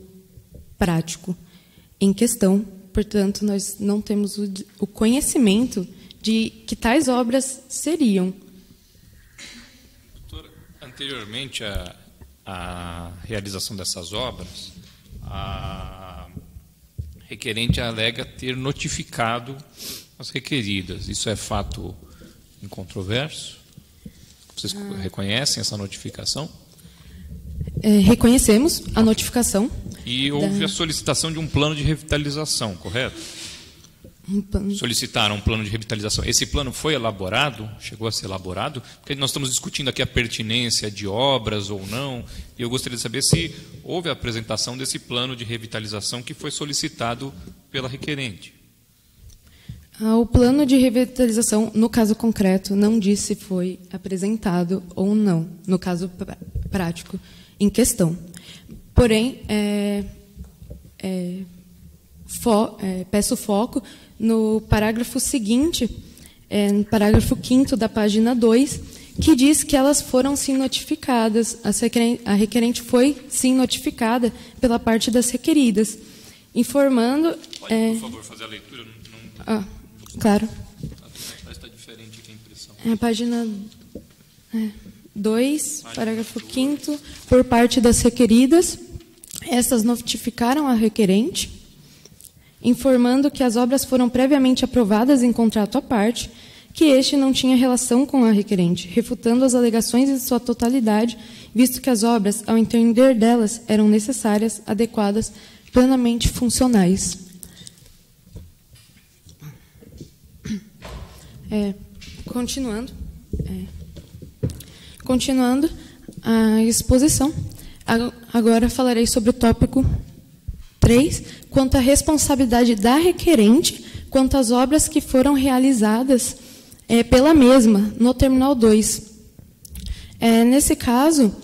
prático em questão. Portanto, nós não temos o conhecimento de que tais obras seriam. Doutora, anteriormente à realização dessas obras, a requerente alega ter notificado as requeridas. Isso é fato incontroverso? Vocês reconhecem essa notificação? Reconhecemos a notificação. E houve a solicitação de um plano de revitalização, correto? Solicitaram um plano de revitalização. Esse plano foi elaborado? Chegou a ser elaborado? Porque nós estamos discutindo aqui a pertinência de obras ou não, e eu gostaria de saber se houve a apresentação desse plano de revitalização que foi solicitado pela requerente. O plano de revitalização, no caso concreto, não diz se foi apresentado ou não, no caso prático em questão. Porém, peço foco no parágrafo seguinte, no parágrafo 5º da página 2, que diz que elas foram sim notificadas, a requerente foi sim notificada pela parte das requeridas, informando... Pode, por favor, fazer a leitura? Claro. Está diferente aqui a impressão. A página 2, parágrafo 5º, por parte das requeridas, estas notificaram a requerente, informando que as obras foram previamente aprovadas em contrato à parte, que este não tinha relação com a requerente, refutando as alegações em sua totalidade, visto que as obras, ao entender delas, eram necessárias, adequadas, plenamente funcionais. Continuando a exposição, agora falarei sobre o tópico 3, quanto à responsabilidade da requerente quanto às obras que foram realizadas pela mesma no Terminal 2. Nesse caso,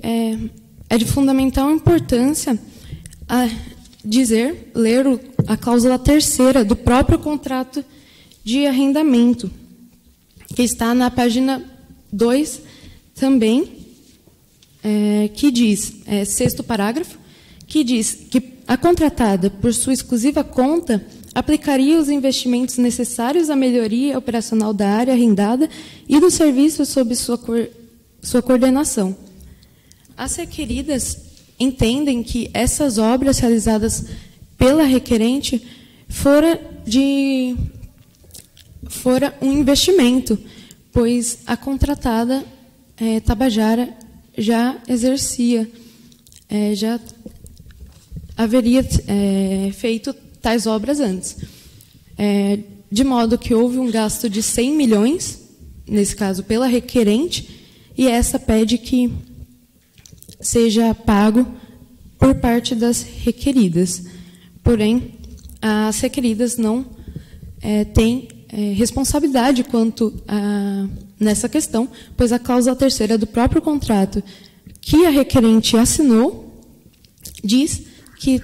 é de fundamental importância ler a cláusula 3ª do próprio contrato de arrendamento, que está na página 2 também, que diz, 6º parágrafo, que diz que a contratada, por sua exclusiva conta, aplicaria os investimentos necessários à melhoria operacional da área arrendada e do serviço sob sua coordenação. As requeridas entendem que essas obras realizadas pela requerente fora um investimento, pois a contratada, Tabajara, já exercia, já haveria feito tais obras antes. De modo que houve um gasto de 100 milhões, nesse caso pela requerente, e essa pede que seja pago por parte das requeridas. Porém, as requeridas não têm responsabilidade quanto nessa questão, pois a cláusula terceira do próprio contrato que a requerente assinou diz que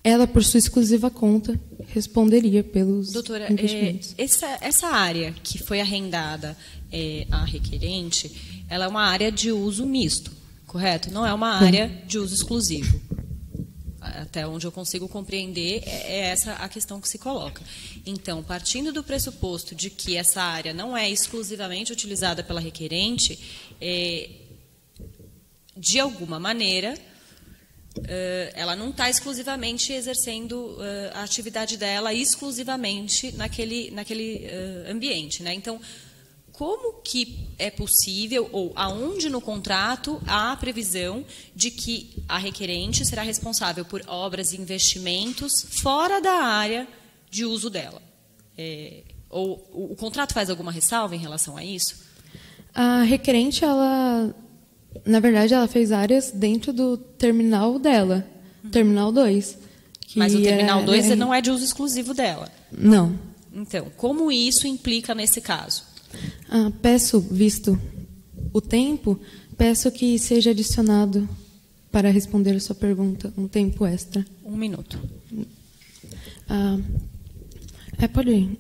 ela, por sua exclusiva conta, responderia pelos investimentos. Essa área que foi arrendada à requerente, ela é uma área de uso misto, correto? Não é uma área de uso exclusivo. Até onde eu consigo compreender, é essa a questão que se coloca. Então, partindo do pressuposto de que essa área não é exclusivamente utilizada pela requerente, de alguma maneira, ela não está exclusivamente exercendo a atividade dela exclusivamente naquele ambiente, né? Então, como que é possível, ou aonde no contrato há a previsão de que a requerente será responsável por obras e investimentos fora da área de uso dela? Ou o contrato faz alguma ressalva em relação a isso? A requerente, na verdade, ela fez áreas dentro do terminal dela, Terminal 2. Mas o Terminal 2 não é de uso exclusivo dela? Não. Então, como isso implica nesse caso? Peço, visto o tempo, peço que seja adicionado, para responder a sua pergunta, um tempo extra. 1 minuto. Pode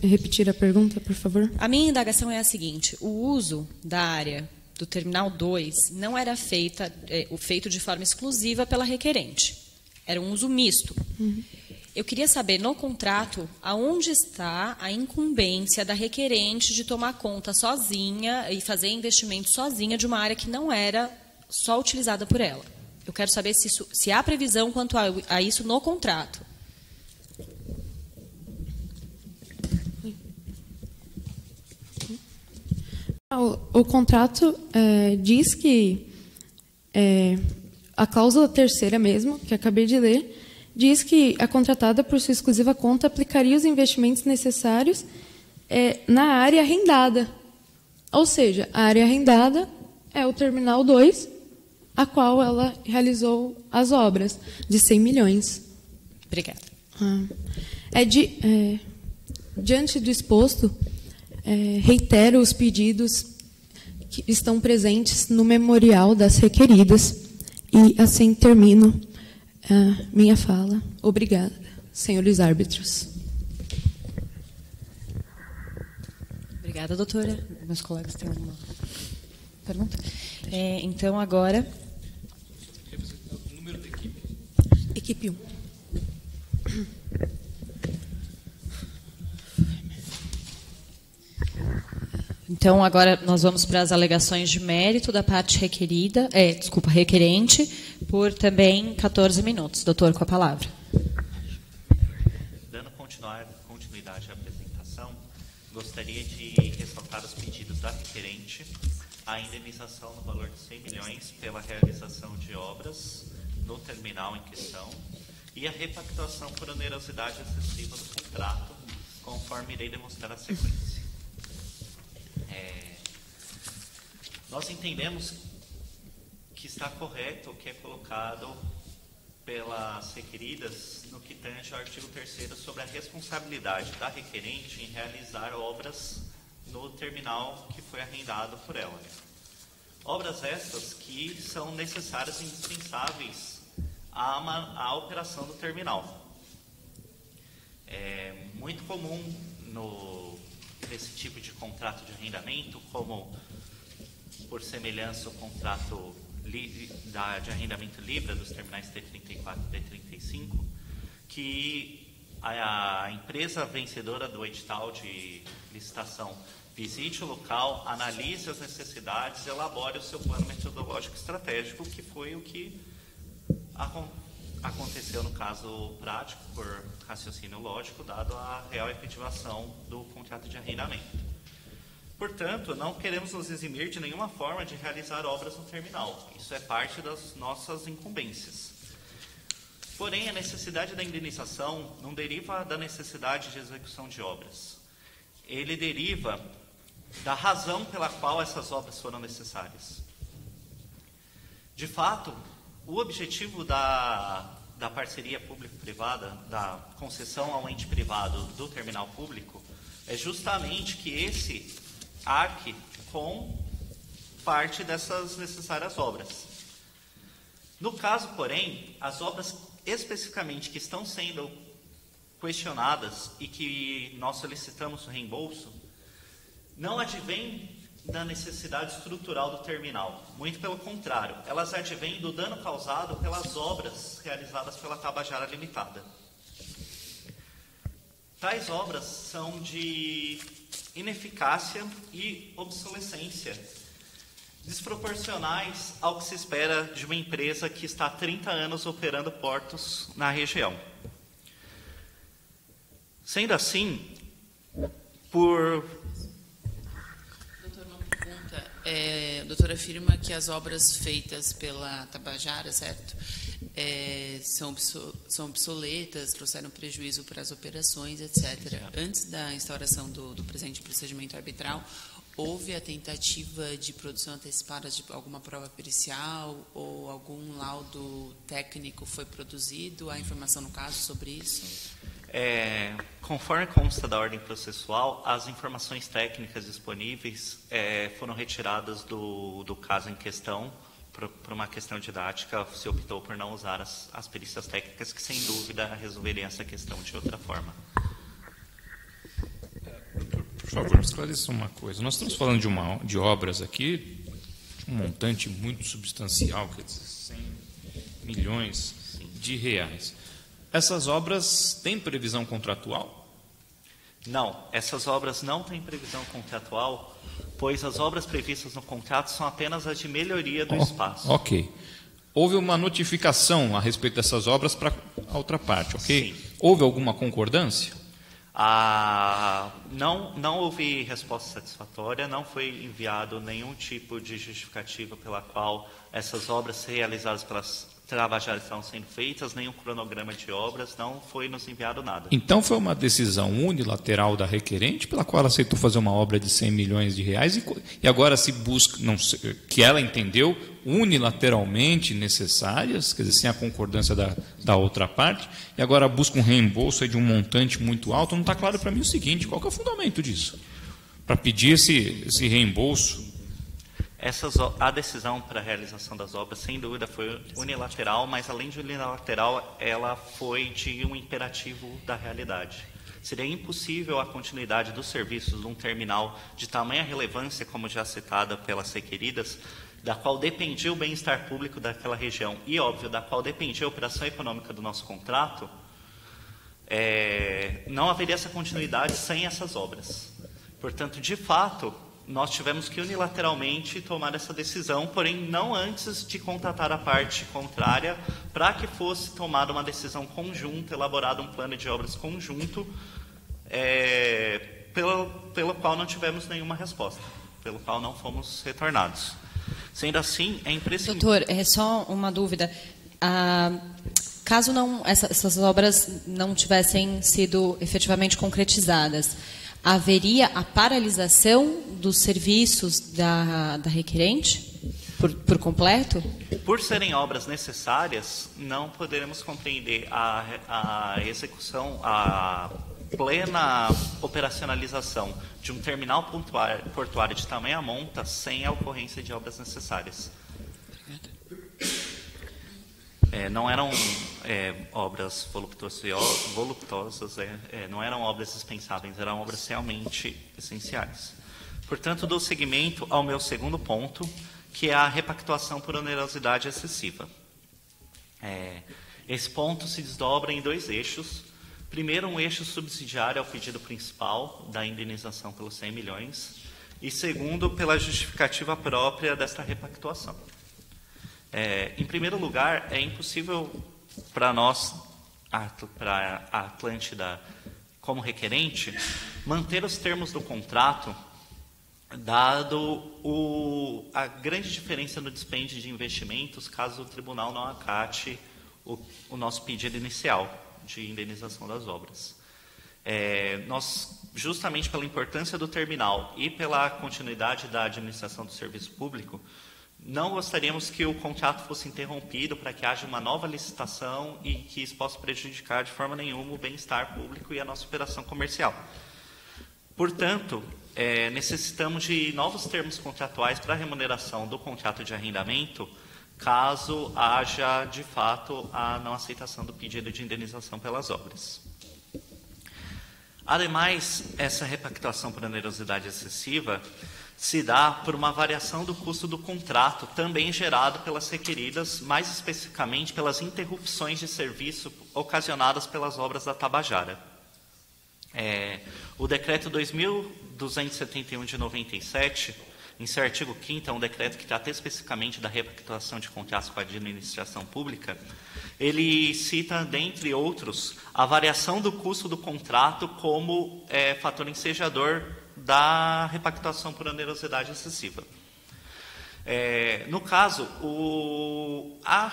repetir a pergunta, por favor? A minha indagação é a seguinte: o uso da área do Terminal 2 não era feito de forma exclusiva pela requerente. Era um uso misto. Uhum. Eu queria saber, no contrato, aonde está a incumbência da requerente de tomar conta sozinha e fazer investimento sozinha de uma área que não era só utilizada por ela. Eu quero saber se há previsão quanto a isso no contrato. O contrato diz que a cláusula terceira mesmo, que acabei de ler, diz que a contratada, por sua exclusiva conta, aplicaria os investimentos necessários na área arrendada. Ou seja, a área arrendada é o Terminal 2, a qual ela realizou as obras, de 100 milhões. Obrigada. Diante do exposto, reitero os pedidos que estão presentes no memorial das requeridas e assim termino minha fala. Obrigada, senhores árbitros. Obrigada, doutora. Meus colegas têm alguma pergunta? Então, agora... O número da equipe. Equipe 1. Então, agora nós vamos para as alegações de mérito da parte requerente, por também 14 minutos. Doutor, com a palavra. Dando continuidade à apresentação, gostaria de ressaltar os pedidos da requerente, a indenização no valor de 100 milhões pela realização de obras no terminal em questão e a repactuação por onerosidade excessiva do contrato, conforme irei demonstrar a sequência. Nós entendemos que está correto o que é colocado pelas requeridas no que tange ao artigo 3º sobre a responsabilidade da requerente em realizar obras no terminal que foi arrendado por ela. Obras estas que são necessárias e indispensáveis à operação do terminal. É muito comum nesse tipo de contrato de arrendamento, como por semelhança o contrato de arrendamento livre dos terminais T34 e T35, que a empresa vencedora do edital de licitação visite o local, analise as necessidades, elabore o seu plano metodológico estratégico, que foi o que aconteceu no caso prático, por raciocínio lógico, dado a real efetivação do contrato de arrendamento. Portanto, não queremos nos eximir de nenhuma forma de realizar obras no terminal. Isso é parte das nossas incumbências. Porém, a necessidade da indenização não deriva da necessidade de execução de obras. Ele deriva da razão pela qual essas obras foram necessárias. De fato, o objetivo da parceria público-privada, da concessão ao ente privado do terminal público, é justamente que esse arque com parte dessas necessárias obras. No caso, porém, as obras especificamente que estão sendo questionadas e que nós solicitamos o reembolso, não advêm da necessidade estrutural do terminal. Muito pelo contrário, elas advêm do dano causado pelas obras realizadas pela Tabajara Limitada. Tais obras são de ineficácia e obsolescência, desproporcionais ao que se espera de uma empresa que está há 30 anos operando portos na região. Sendo assim, Doutor, uma pergunta. O doutor afirma que as obras feitas pela Tabajara, certo, são obsoletas, trouxeram prejuízo para as operações, etc. Antes da instauração do presente procedimento arbitral, houve a tentativa de produção antecipada de alguma prova pericial ou algum laudo técnico foi produzido? Há informação no caso sobre isso? Conforme consta da ordem processual, as informações técnicas disponíveis foram retiradas do caso em questão. Por uma questão didática, se optou por não usar as perícias técnicas, que sem dúvida resolveriam essa questão de outra forma. Por favor, esclareça uma coisa. Nós estamos falando de obras aqui, de um montante muito substancial, quer dizer, 100 milhões de reais. Essas obras têm previsão contratual? Não, essas obras não têm previsão contratual, pois as obras previstas no contrato são apenas as de melhoria do espaço. Ok. Houve uma notificação a respeito dessas obras para a outra parte, ok? Sim. Houve alguma concordância? Não houve resposta satisfatória, não foi enviado nenhum tipo de justificativa pela qual essas obras realizadas pelas Tabajaras estão sendo feitas, nenhum cronograma de obras, não foi nos enviado nada. Então foi uma decisão unilateral da requerente, pela qual ela aceitou fazer uma obra de 100 milhões de reais e agora se busca, não sei, que ela entendeu unilateralmente necessárias, quer dizer, sem a concordância da outra parte, e agora busca um reembolso de um montante muito alto. Não está claro para mim o seguinte: qual que é o fundamento disso? Para pedir esse reembolso? A decisão para a realização das obras, sem dúvida, foi unilateral, mas além de unilateral, ela foi de um imperativo da realidade. Seria impossível a continuidade dos serviços de um terminal de tamanha relevância, como já citada pelas requeridas, da qual dependia o bem-estar público daquela região e, óbvio, da qual dependia a operação econômica do nosso contrato. Não haveria essa continuidade sem essas obras. Portanto, de fato, nós tivemos que unilateralmente tomar essa decisão, porém não antes de contatar a parte contrária, para que fosse tomada uma decisão conjunta, elaborado um plano de obras conjunto, pelo qual não tivemos nenhuma resposta, pelo qual não fomos retornados. Sendo assim, é imprescindível... Doutor, é só uma dúvida. Caso essas obras não tivessem sido efetivamente concretizadas, haveria a paralisação dos serviços da requerente por completo? Por serem obras necessárias, não poderemos compreender a execução, a plena operacionalização de um terminal portuário de tamanha monta sem a ocorrência de obras necessárias. Não eram obras voluptuosas, não eram obras dispensáveis, eram obras realmente essenciais. Portanto, dou seguimento ao meu segundo ponto, que é a repactuação por onerosidade excessiva. Esse ponto se desdobra em dois eixos. Primeiro, um eixo subsidiário ao pedido principal da indenização pelos 100 milhões, e segundo, pela justificativa própria desta repactuação. Em primeiro lugar, é impossível para nós, para a Atlântida como requerente, manter os termos do contrato dado a grande diferença no dispêndio de investimentos caso o tribunal não acate o nosso pedido inicial de indenização das obras. Nós, justamente pela importância do terminal e pela continuidade da administração do serviço público, não gostaríamos que o contrato fosse interrompido para que haja uma nova licitação e que isso possa prejudicar de forma nenhuma o bem-estar público e a nossa operação comercial. Portanto, necessitamos de novos termos contratuais para a remuneração do contrato de arrendamento, caso haja, de fato, a não aceitação do pedido de indenização pelas obras. Ademais, essa repactuação por onerosidade excessiva se dá por uma variação do custo do contrato, também gerado pelas requeridas, mais especificamente pelas interrupções de serviço ocasionadas pelas obras da Tabajara. O decreto 2.271 de 97, em seu artigo 5º, é um decreto que trata especificamente da repactuação de contratos com a administração pública. Ele cita, dentre outros, a variação do custo do contrato como fator ensejador da repactuação por onerosidade excessiva. No caso, a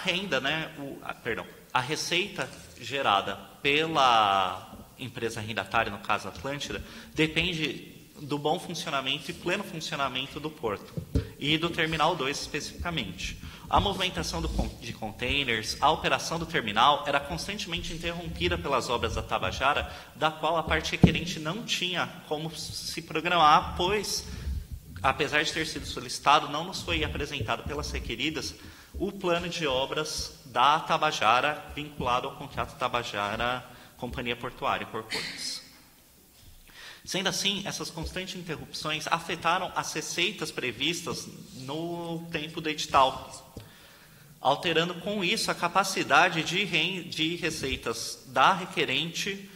receita gerada pela empresa arrendatária, no caso Atlântida, depende do bom funcionamento e pleno funcionamento do porto e do Terminal 2 especificamente. A movimentação de containers, a operação do terminal era constantemente interrompida pelas obras da Tabajara, da qual a parte requerente não tinha como se programar, pois, apesar de ter sido solicitado, não nos foi apresentado pelas requeridas o plano de obras da Tabajara vinculado ao contrato Tabajara Companhia Portuária por Portos. Sendo assim, essas constantes interrupções afetaram as receitas previstas no tempo do edital, alterando com isso a capacidade de receitas da requerente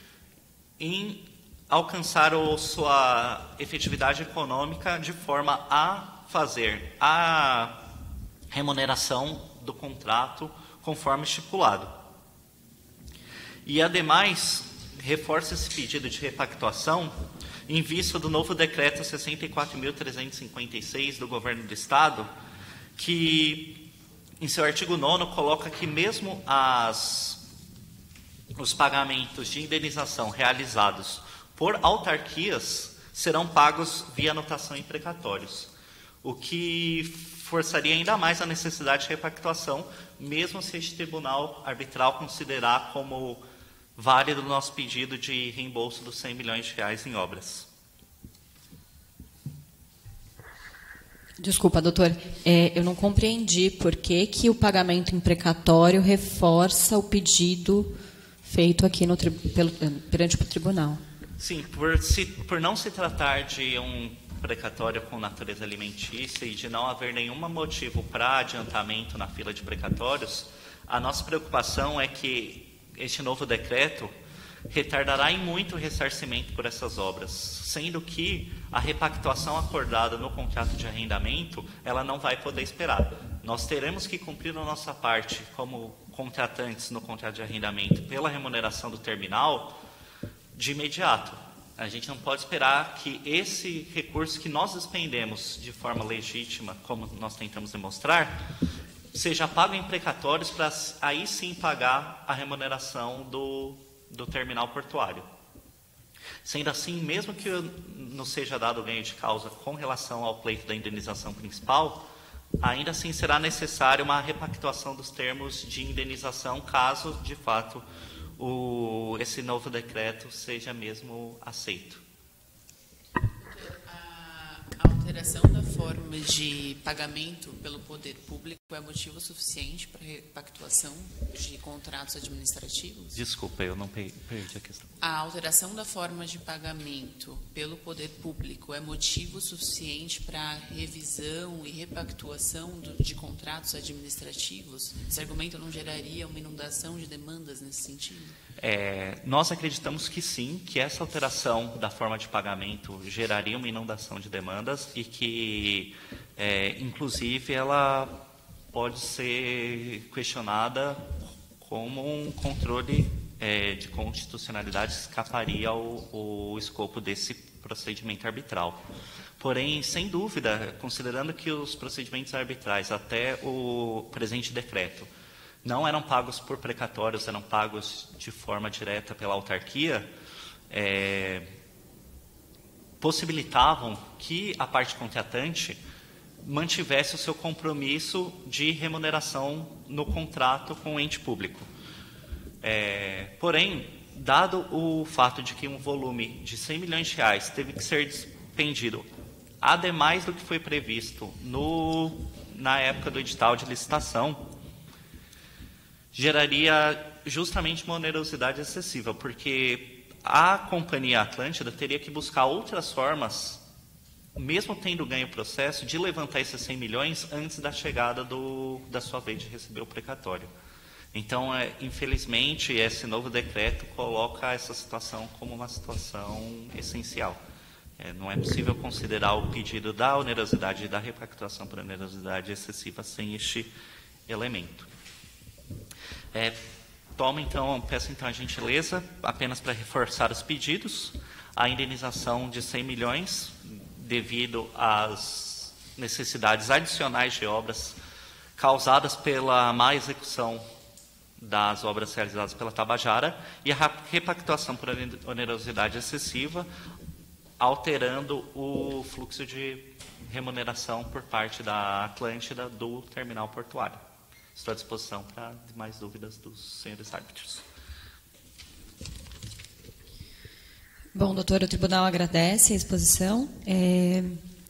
em alcançar sua efetividade econômica de forma a fazer a remuneração do contrato conforme estipulado. E, ademais, reforça esse pedido de repactuação em vista do novo decreto 64.356 do Governo do Estado, que, em seu artigo 9º, coloca que mesmo os pagamentos de indenização realizados por autarquias serão pagos via anotação em precatórios, o que forçaria ainda mais a necessidade de repactuação, mesmo se este tribunal arbitral considerar como válido o nosso pedido de reembolso dos 100 milhões de reais em obras. Desculpa, doutor, eu não compreendi por que o pagamento imprecatório reforça o pedido feito aqui perante o tribunal. Sim, por não se tratar de um precatório com natureza alimentícia e de não haver nenhum motivo para adiantamento na fila de precatórios, a nossa preocupação é que este novo decreto retardará em muito o ressarcimento por essas obras, sendo que a repactuação acordada no contrato de arrendamento, ela não vai poder esperar. Nós teremos que cumprir a nossa parte como contratantes no contrato de arrendamento pela remuneração do terminal de imediato. A gente não pode esperar que esse recurso que nós expendemos de forma legítima, como nós tentamos demonstrar, seja pago em precatórios para aí sim pagar a remuneração do terminal portuário. Sendo assim, mesmo que não seja dado ganho de causa com relação ao pleito da indenização principal, ainda assim será necessária uma repactuação dos termos de indenização, caso, de fato, esse novo decreto seja mesmo aceito. A alteração da forma de pagamento pelo poder público é motivo suficiente para repactuação de contratos administrativos? Desculpa, eu não perdi a questão. A alteração da forma de pagamento pelo poder público é motivo suficiente para revisão e repactuação de contratos administrativos? Esse argumento não geraria uma inundação de demandas nesse sentido? Nós acreditamos que sim, que essa alteração da forma de pagamento geraria uma inundação de demandas e que, inclusive, ela pode ser questionada como um controle de constitucionalidade escaparia ao escopo desse procedimento arbitral. Porém, sem dúvida, considerando que os procedimentos arbitrais até o presente decreto não eram pagos por precatórios, eram pagos de forma direta pela autarquia, possibilitavam que a parte contratante mantivesse o seu compromisso de remuneração no contrato com o ente público. Porém, dado o fato de que um volume de R$100 milhões teve que ser despendido, ademais do que foi previsto na época do edital de licitação, geraria justamente uma onerosidade excessiva, porque a Companhia Atlântida teria que buscar outras formas, mesmo tendo ganho o processo, de levantar esses 100 milhões antes da chegada da sua vez de receber o precatório. Então, infelizmente, esse novo decreto coloca essa situação como uma situação essencial. Não é possível considerar o pedido da onerosidade e da repactuação por onerosidade excessiva sem este elemento. Peço então a gentileza, apenas para reforçar os pedidos, a indenização de 100 milhões devido às necessidades adicionais de obras causadas pela má execução das obras realizadas pela Tabajara e a repactuação por onerosidade excessiva, alterando o fluxo de remuneração por parte da Atlântida do terminal portuário. Estou à disposição para mais dúvidas dos senhores árbitros. Bom, doutor, o tribunal agradece a exposição.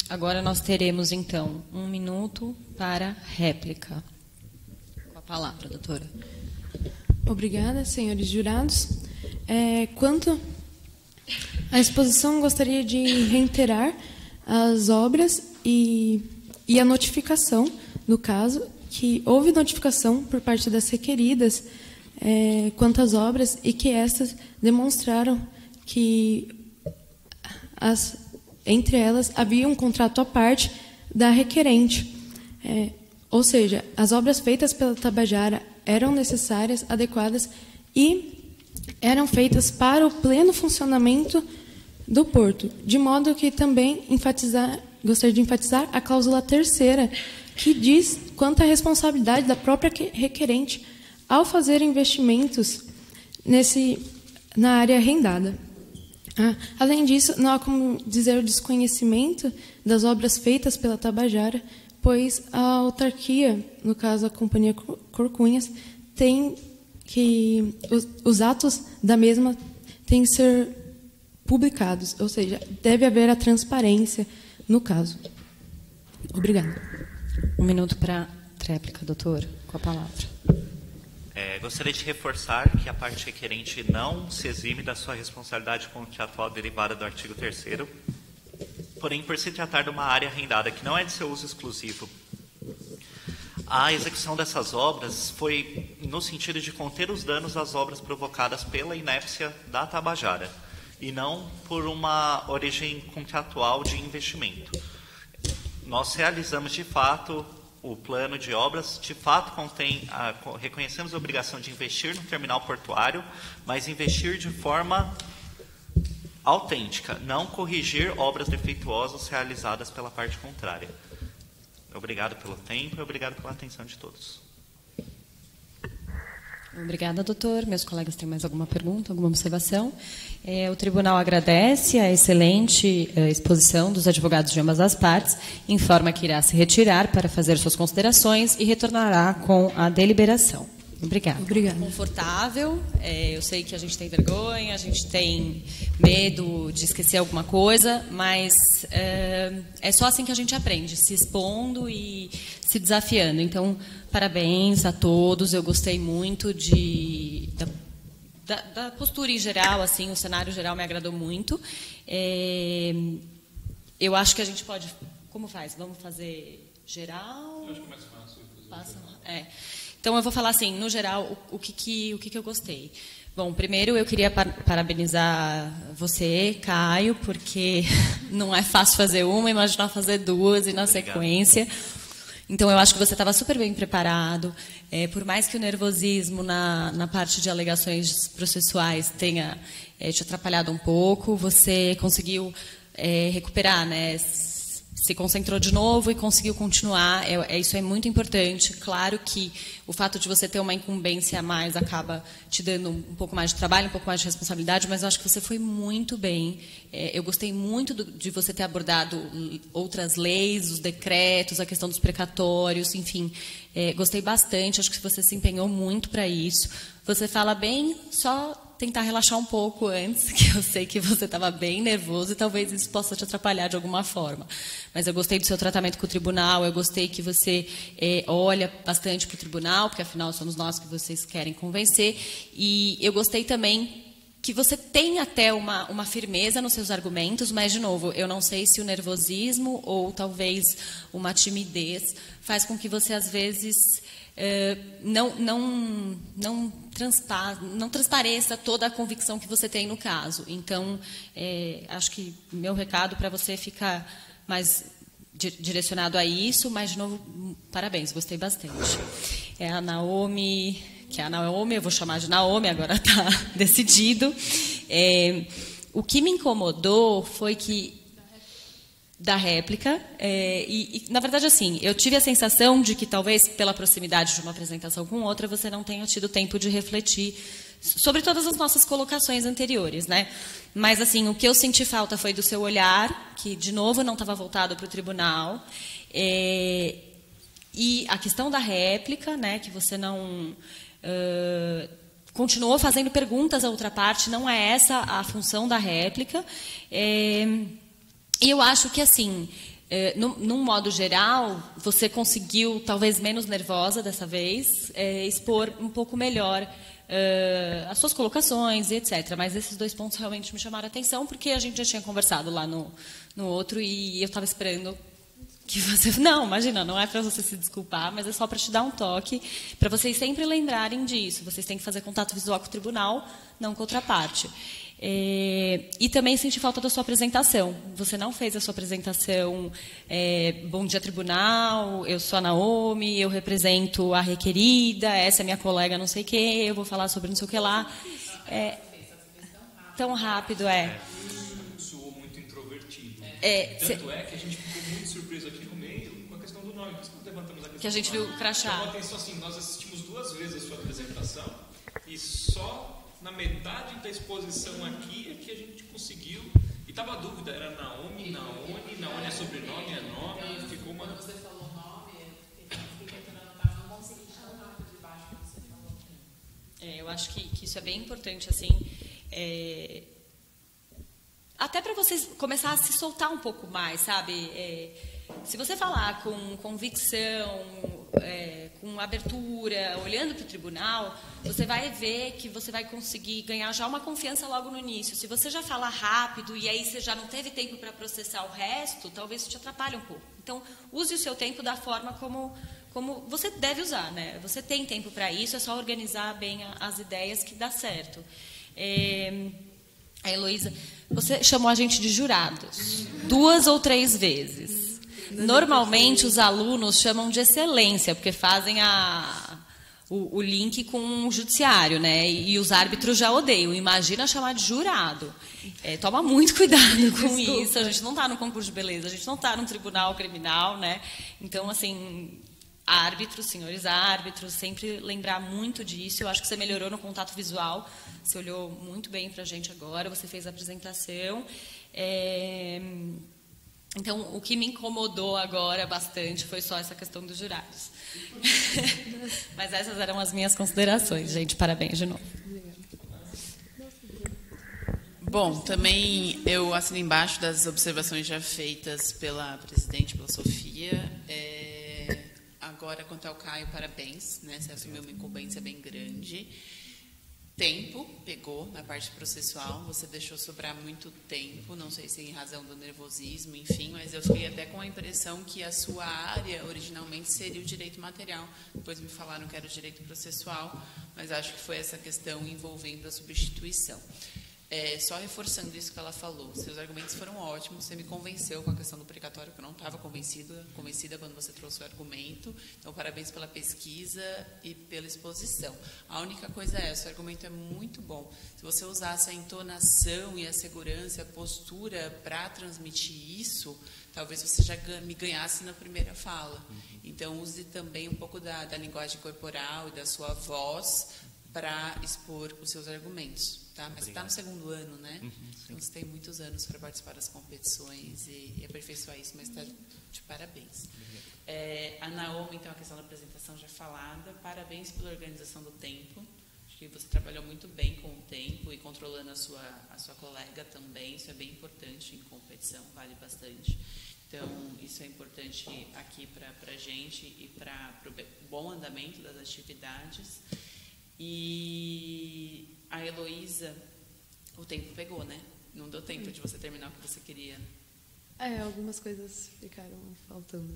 Agora nós teremos, então, 1 minuto para réplica. Com a palavra, doutora. Obrigada, senhores jurados. Quanto à exposição, gostaria de reiterar as obras e a notificação, no caso, que houve notificação por parte das requeridas quanto às obras e que estas demonstraram que entre elas havia um contrato à parte da requerente. Ou seja, as obras feitas pela Tabajara eram necessárias, adequadas e eram feitas para o pleno funcionamento do porto, de modo que também gostaria de enfatizar a cláusula 3ª, que diz quanto à responsabilidade da própria requerente ao fazer investimentos na área arrendada. Além disso, não há como dizer o desconhecimento das obras feitas pela Tabajara, pois a autarquia, no caso a Companhia Corcunhas, tem que os atos da mesma têm que ser publicados, ou seja, deve haver a transparência no caso. Obrigada. 1 minuto para réplica, doutor, com a palavra. Gostaria de reforçar que a parte requerente não se exime da sua responsabilidade contratual derivada do artigo 3º, porém, por se tratar de uma área arrendada que não é de seu uso exclusivo, a execução dessas obras foi no sentido de conter os danos das obras provocadas pela inépcia da Tabajara, e não por uma origem contratual de investimento. Nós realizamos, de fato, o plano de obras, de fato reconhecemos a obrigação de investir no terminal portuário, mas investir de forma autêntica, não corrigir obras defeituosas realizadas pela parte contrária. Obrigado pelo tempo e obrigado pela atenção de todos. Obrigada, doutor. Meus colegas têm mais alguma pergunta, alguma observação? O tribunal agradece a excelente exposição dos advogados de ambas as partes, informa que irá se retirar para fazer suas considerações e retornará com a deliberação. Obrigada. Obrigada. Confortável. Eu sei que a gente tem vergonha, a gente tem medo de esquecer alguma coisa, mas é só assim que a gente aprende, se expondo e se desafiando. Então, parabéns a todos. Eu gostei muito da postura em geral, assim, o cenário geral me agradou muito. Eu acho que a gente pode... Como faz? Vamos fazer geral? Eu acho que mais fácil. Então, eu vou falar assim, no geral, o que eu gostei. Bom, primeiro eu queria parabenizar você, Caio, porque não é fácil fazer uma, imaginar fazer duas e na sequência. Então, eu acho que você estava super bem preparado. Por mais que o nervosismo na parte de alegações processuais tenha te atrapalhado um pouco, você conseguiu recuperar, né? se concentrou de novo e conseguiu continuar. Isso é muito importante. Claro que o fato de você ter uma incumbência a mais acaba te dando um pouco mais de trabalho, um pouco mais de responsabilidade, mas eu acho que você foi muito bem. Eu gostei muito de você ter abordado outras leis, os decretos, a questão dos precatórios, enfim. Gostei bastante, acho que você se empenhou muito para isso. Você fala bem, só tentar relaxar um pouco antes, que eu sei que você estava bem nervoso e talvez isso possa te atrapalhar de alguma forma. Mas eu gostei do seu tratamento com o tribunal, eu gostei que você olha bastante para o tribunal, porque afinal somos nós que vocês querem convencer. E eu gostei também que você tem até uma firmeza nos seus argumentos, mas, de novo, eu não sei se o nervosismo ou talvez uma timidez faz com que você, às vezes, não transpareça toda a convicção que você tem no caso. Então, acho que meu recado para você fica mais direcionado a isso, mas, de novo, parabéns, gostei bastante. A Naomi, eu vou chamar de Naomi, agora está decidido. O que me incomodou foi que da réplica, na verdade, assim, eu tive a sensação de que talvez pela proximidade de uma apresentação com outra, você não tenha tido tempo de refletir sobre todas as nossas colocações anteriores, né? Mas, assim, o que eu senti falta foi do seu olhar, que, de novo, não estava voltado para o tribunal, e a questão da réplica, né, que você não continuou fazendo perguntas à outra parte, não é essa a função da réplica. E eu acho que, assim, num modo geral, você conseguiu, talvez menos nervosa dessa vez, expor um pouco melhor as suas colocações e etc. Mas esses 2 pontos realmente me chamaram a atenção, porque a gente já tinha conversado lá no outro e eu estava esperando que você... Não, imagina, não é para você se desculpar, mas é só para te dar um toque, para vocês sempre lembrarem disso. Vocês têm que fazer contato visual com o tribunal, não com outra parte. E também senti falta da sua apresentação. Você não fez a sua apresentação. Bom dia, tribunal, eu sou a Naomi, eu represento a requerida, essa é minha colega não sei o quê, eu vou falar sobre não sei o que lá. Tão rápido, Soou muito introvertido. Tanto é que a gente ficou muito surpreso aqui no meio com a questão do nome. Por isso que levantamos a questão que a gente viu o crachá. Chamou a atenção, assim, nós assistimos 2 vezes a sua apresentação e só na metade da exposição aqui é que a gente conseguiu. E estava a dúvida, era Naomi é sobrenome, é nome, ficou uma... Quando você falou nome, eu fiquei tentando anotar, não consegui tirar o nome de baixo que você falou. Eu acho que isso é bem importante, assim, até para vocês começar a se soltar um pouco mais, sabe? Se você falar com convicção, com abertura, olhando para o tribunal, você vai ver que você vai conseguir ganhar já uma confiança logo no início. Se você já falar rápido e aí você já não teve tempo para processar o resto, talvez isso te atrapalhe um pouco. Então, use o seu tempo da forma como você deve usar, né? Você tem tempo para isso, é só organizar bem as ideias que dá certo. A Heloísa, você chamou a gente de jurados 2 ou 3 vezes. Normalmente, os alunos chamam de excelência, porque fazem o link com o judiciário, né? E os árbitros já odeiam. Imagina chamar de jurado. Toma muito cuidado com isso. A gente não está no concurso de beleza, a gente não está no tribunal criminal, né? Então, assim, árbitros, senhores árbitros, sempre lembrar muito disso. Eu acho que você melhorou no contato visual. Você olhou muito bem para a gente agora, você fez a apresentação. Então, o que me incomodou agora bastante foi só essa questão dos jurados. Mas essas eram as minhas considerações, gente. Parabéns de novo. Bom, também eu assino embaixo das observações já feitas pela presidente, pela Sofia. Agora, quanto ao Caio, parabéns, né? Você assumiu uma incumbência bem grande. Tempo pegou na parte processual, você deixou sobrar muito tempo, não sei se em razão do nervosismo, enfim, mas eu fiquei até com a impressão que a sua área originalmente seria o direito material. Depois me falaram que era o direito processual, mas acho que foi essa questão envolvendo a substituição. Só reforçando isso que ela falou, seus argumentos foram ótimos, você me convenceu com a questão do precatório, que eu não estava convencida quando você trouxe o argumento, então parabéns pela pesquisa e pela exposição. A única coisa seu argumento é muito bom, se você usasse a entonação e a segurança, a postura para transmitir isso, talvez você já me ganhasse na primeira fala. Então use também um pouco da linguagem corporal e da sua voz para expor os seus argumentos. Tá? Mas você está no segundo ano, né? Então você tem muitos anos para participar das competições e aperfeiçoar isso, mas está de parabéns. A Naomi, então, a questão da apresentação já falada. Parabéns pela organização do tempo. Acho que você trabalhou muito bem com o tempo e controlando a sua colega também. Isso é bem importante em competição, vale bastante. Então, isso é importante aqui para a gente e para o bom andamento das atividades. E a Heloísa, o tempo pegou, né? Não deu tempo de você terminar o que você queria. Algumas coisas ficaram faltando.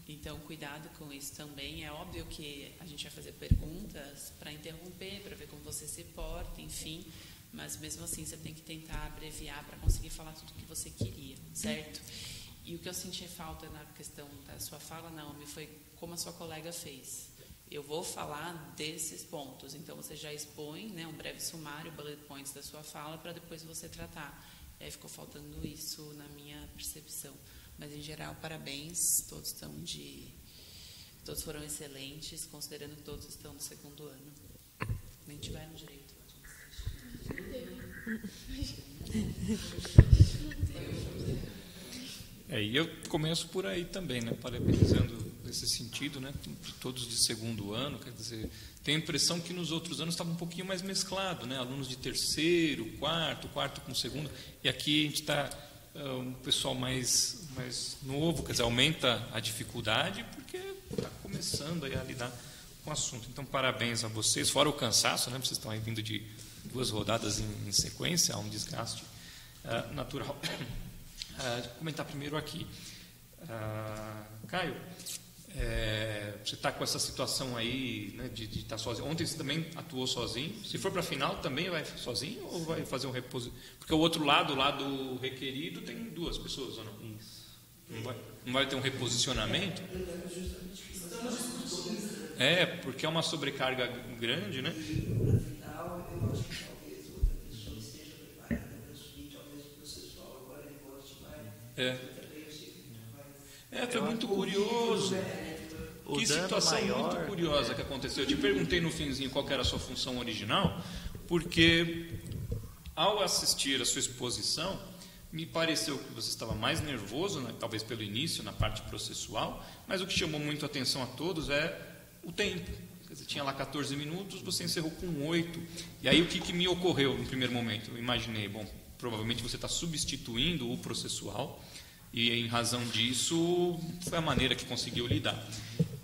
Então, cuidado com isso também. É óbvio que a gente vai fazer perguntas para interromper, para ver como você se porta, enfim. Mas, mesmo assim, você tem que tentar abreviar para conseguir falar tudo o que você queria, certo? E o que eu senti falta na questão da sua fala, Naomi, foi como a sua colega fez. Eu vou falar desses pontos, então você já expõe, né, um breve sumário, bullet points da sua fala, para depois você tratar. Ficou faltando isso na minha percepção. Mas, em geral, parabéns, todos foram excelentes, considerando que todos estão no segundo ano. Nem tiveram direito. E eu começo por aí também, né, parabenizando nesse sentido, né, todos de segundo ano, quer dizer, tenho a impressão que nos outros anos estava um pouquinho mais mesclado, né, alunos de terceiro, quarto com segundo, e aqui a gente está um pessoal mais novo, quer dizer, aumenta a dificuldade porque está começando aí a lidar com o assunto. Então, parabéns a vocês, fora o cansaço, né, vocês estão aí vindo de 2 rodadas em sequência, há um desgaste natural. Comentar primeiro aqui. Caio, você está com essa situação aí, né, de estar sozinho. Ontem você também atuou sozinho. Se for para a final, também vai sozinho ou vai fazer um reposicionamento? Porque o outro lado, o lado requerido, tem 2 pessoas, ou não? Isso. Não vai ter um reposicionamento? Porque é uma sobrecarga grande, né? Foi muito curioso. Que situação muito curiosa que aconteceu. Eu te perguntei no finzinho qual era a sua função original, porque ao assistir a sua exposição, me pareceu que você estava mais nervoso, né, talvez pelo início, na parte processual, mas o que chamou muito a atenção a todos é o tempo. Quer dizer, tinha lá 14 minutos, você encerrou com 8. E aí o que me ocorreu no primeiro momento? Eu imaginei, provavelmente você está substituindo o processual, e em razão disso foi a maneira que conseguiu lidar.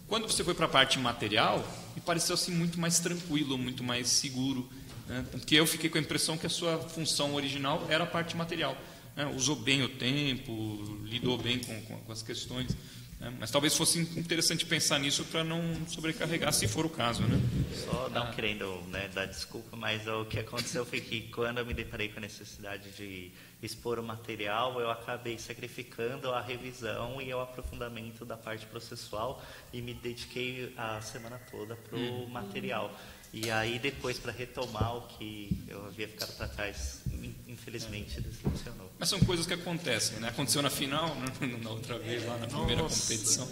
Quando você foi para a parte material, me pareceu assim muito mais tranquilo, muito mais seguro, né? Porque eu fiquei com a impressão que a sua função original era a parte material, né? Usou bem o tempo, lidou bem com as questões, né? Mas talvez fosse interessante pensar nisso para não sobrecarregar, se for o caso, né? Só não querendo, né, dar desculpa, mas o que aconteceu foi que quando eu me deparei com a necessidade de expor o material, eu acabei sacrificando a revisão e o aprofundamento da parte processual e me dediquei a semana toda para o material. E aí depois, para retomar o que eu havia ficado para trás, infelizmente decepcionou. Mas são coisas que acontecem, né? Aconteceu na final, na outra vez, lá na primeira competição.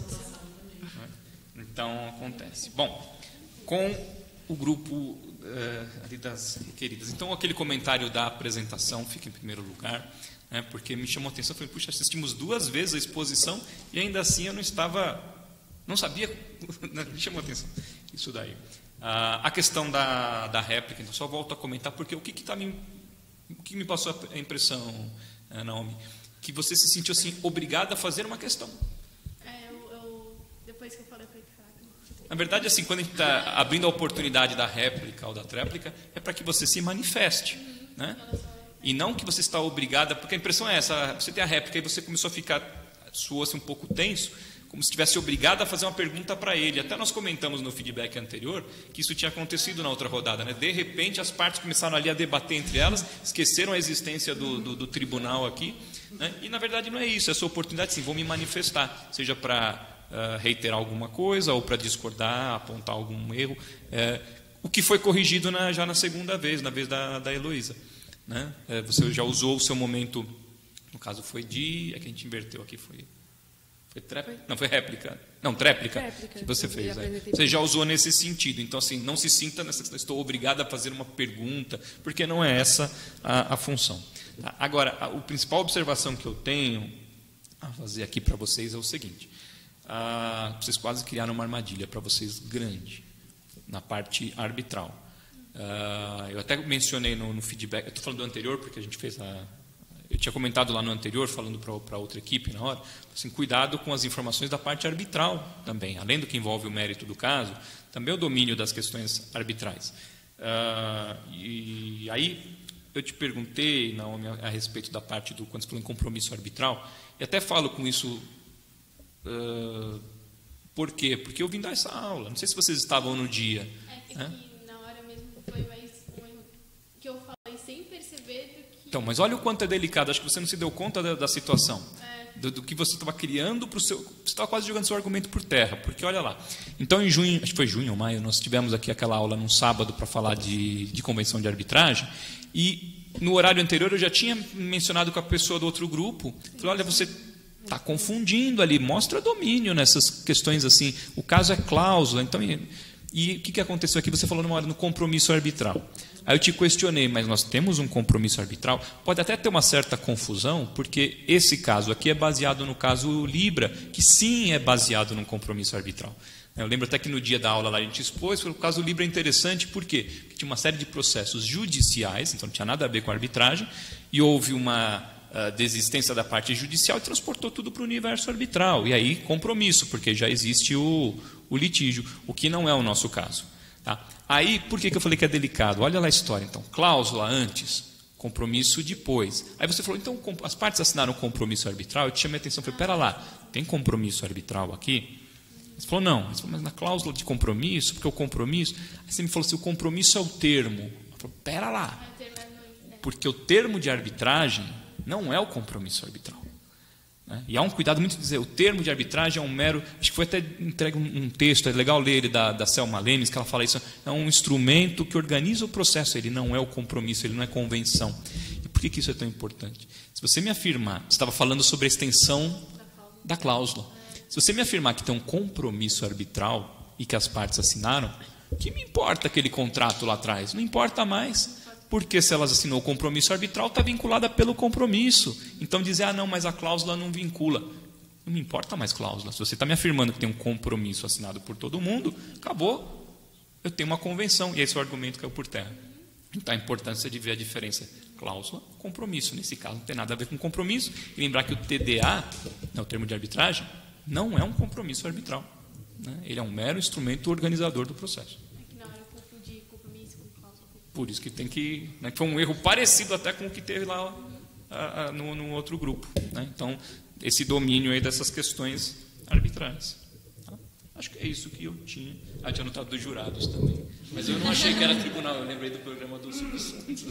Então, acontece. Bom, com o grupo ali das requeridas. Então, aquele comentário da apresentação fica em primeiro lugar, né, porque me chamou a atenção. Falei, puxa, assistimos 2 vezes a exposição e ainda assim eu não sabia, me chamou a atenção isso daí. A questão da réplica, então, só volto a comentar, porque o que me passou a impressão, Naomi, que você se sentiu assim, obrigada a fazer uma questão. Depois que eu falei para ele, na verdade, assim, quando a gente está abrindo a oportunidade da réplica ou da tréplica, é para que você se manifeste, né? E não que você está obrigada, porque a impressão é essa, você tem a réplica e você começou a ficar, soou-se um pouco tenso, como se estivesse obrigado a fazer uma pergunta para ele. Até nós comentamos no feedback anterior que isso tinha acontecido na outra rodada, né? De repente as partes começaram ali a debater entre elas, esqueceram a existência do tribunal aqui, né? E na verdade não é isso, é essa oportunidade, sim, vou me manifestar, seja para reiterar alguma coisa ou para discordar, apontar algum erro, o que foi corrigido já na segunda vez, na vez da Heloísa, né? Você já usou o seu momento, no caso foi que a gente inverteu aqui, foi tréplica? Não, foi réplica. Não, tréplica que você fez. Você já usou nesse sentido. Então, assim, não se sinta nessa, estou obrigado a fazer uma pergunta, porque não é essa a função. Tá? Agora, a principal observação que eu tenho a fazer aqui para vocês é o seguinte. Vocês quase criaram uma armadilha para vocês grande, na parte arbitral. Eu até mencionei no feedback, eu estou falando do anterior, porque a gente fez eu tinha comentado lá no anterior, falando para outra equipe na hora, assim, cuidado com as informações da parte arbitral também, além do que envolve o mérito do caso, também o domínio das questões arbitrais. E aí eu te perguntei, Naomi, a respeito da parte quando você falou em compromisso arbitral, e até falo com isso, por quê? Porque eu vim dar essa aula, não sei se vocês estavam no dia. Que na hora mesmo foi mais um erro que eu falei sem perceber do que... Então, mas olha o quanto é delicado, acho que você não se deu conta da situação, do que você estava criando para o seu... Você estava quase jogando seu argumento por terra, porque olha lá. Então, em junho, acho que foi junho ou maio, nós tivemos aqui aquela aula num sábado para falar de convenção de arbitragem, e no horário anterior eu já tinha mencionado com a pessoa do outro grupo, falei, olha, você está confundindo ali, mostra domínio nessas questões assim, o caso é cláusula, então... E o que aconteceu aqui? Você falou numa hora no compromisso arbitral. Aí eu te questionei, mas nós temos um compromisso arbitral? Pode até ter uma certa confusão, porque esse caso aqui é baseado no caso Libra, que sim é baseado num compromisso arbitral. Eu lembro até que no dia da aula lá a gente expôs, o caso Libra é interessante, por quê? Porque tinha uma série de processos judiciais, então não tinha nada a ver com a arbitragem, e houve uma desistência da parte judicial e transportou tudo para o universo arbitral. E aí compromisso, porque já existe o litígio, o que não é o nosso caso. Tá? Aí, por que eu falei que é delicado? Olha lá a história, então. Cláusula antes, compromisso depois. Aí você falou, então, as partes assinaram compromisso arbitral, eu te chamei a atenção, falei, pera lá, tem compromisso arbitral aqui? Você falou, não. Você falou, mas na cláusula de compromisso, porque o compromisso... Aí você me falou assim, o compromisso é o termo. Eu falei, pera lá. Porque o termo de arbitragem não é o compromisso arbitral. E há um cuidado muito de dizer, o termo de arbitragem é um mero... Acho que foi até entregue um texto, é legal ler ele da Selma Lemes, que ela fala isso, é um instrumento que organiza o processo, ele não é o compromisso, ele não é convenção. E por que isso é tão importante? Se você me afirmar, você estava falando sobre a extensão da cláusula. Se você me afirmar que tem um compromisso arbitral e que as partes assinaram, o que me importa aquele contrato lá atrás? Não importa mais. Porque se elas assinou o compromisso arbitral, está vinculada pelo compromisso. Então dizer, não, mas a cláusula não vincula. Não me importa mais cláusula. Se você está me afirmando que tem um compromisso assinado por todo mundo, acabou. Eu tenho uma convenção. E aí seu argumento caiu por terra. Então a importância de ver a diferença. Cláusula, compromisso. Nesse caso não tem nada a ver com compromisso. E lembrar que o TDA, o termo de arbitragem, não é um compromisso arbitral. Ele é um mero instrumento organizador do processo. Por isso que tem que... foi um erro parecido até com o que teve lá no outro grupo. Então, esse domínio aí dessas questões arbitrais. Tá? Acho que é isso que eu tinha. Tinha anotado dos jurados também. Mas eu não achei que era tribunal, eu lembrei do programa do Silvio Santos.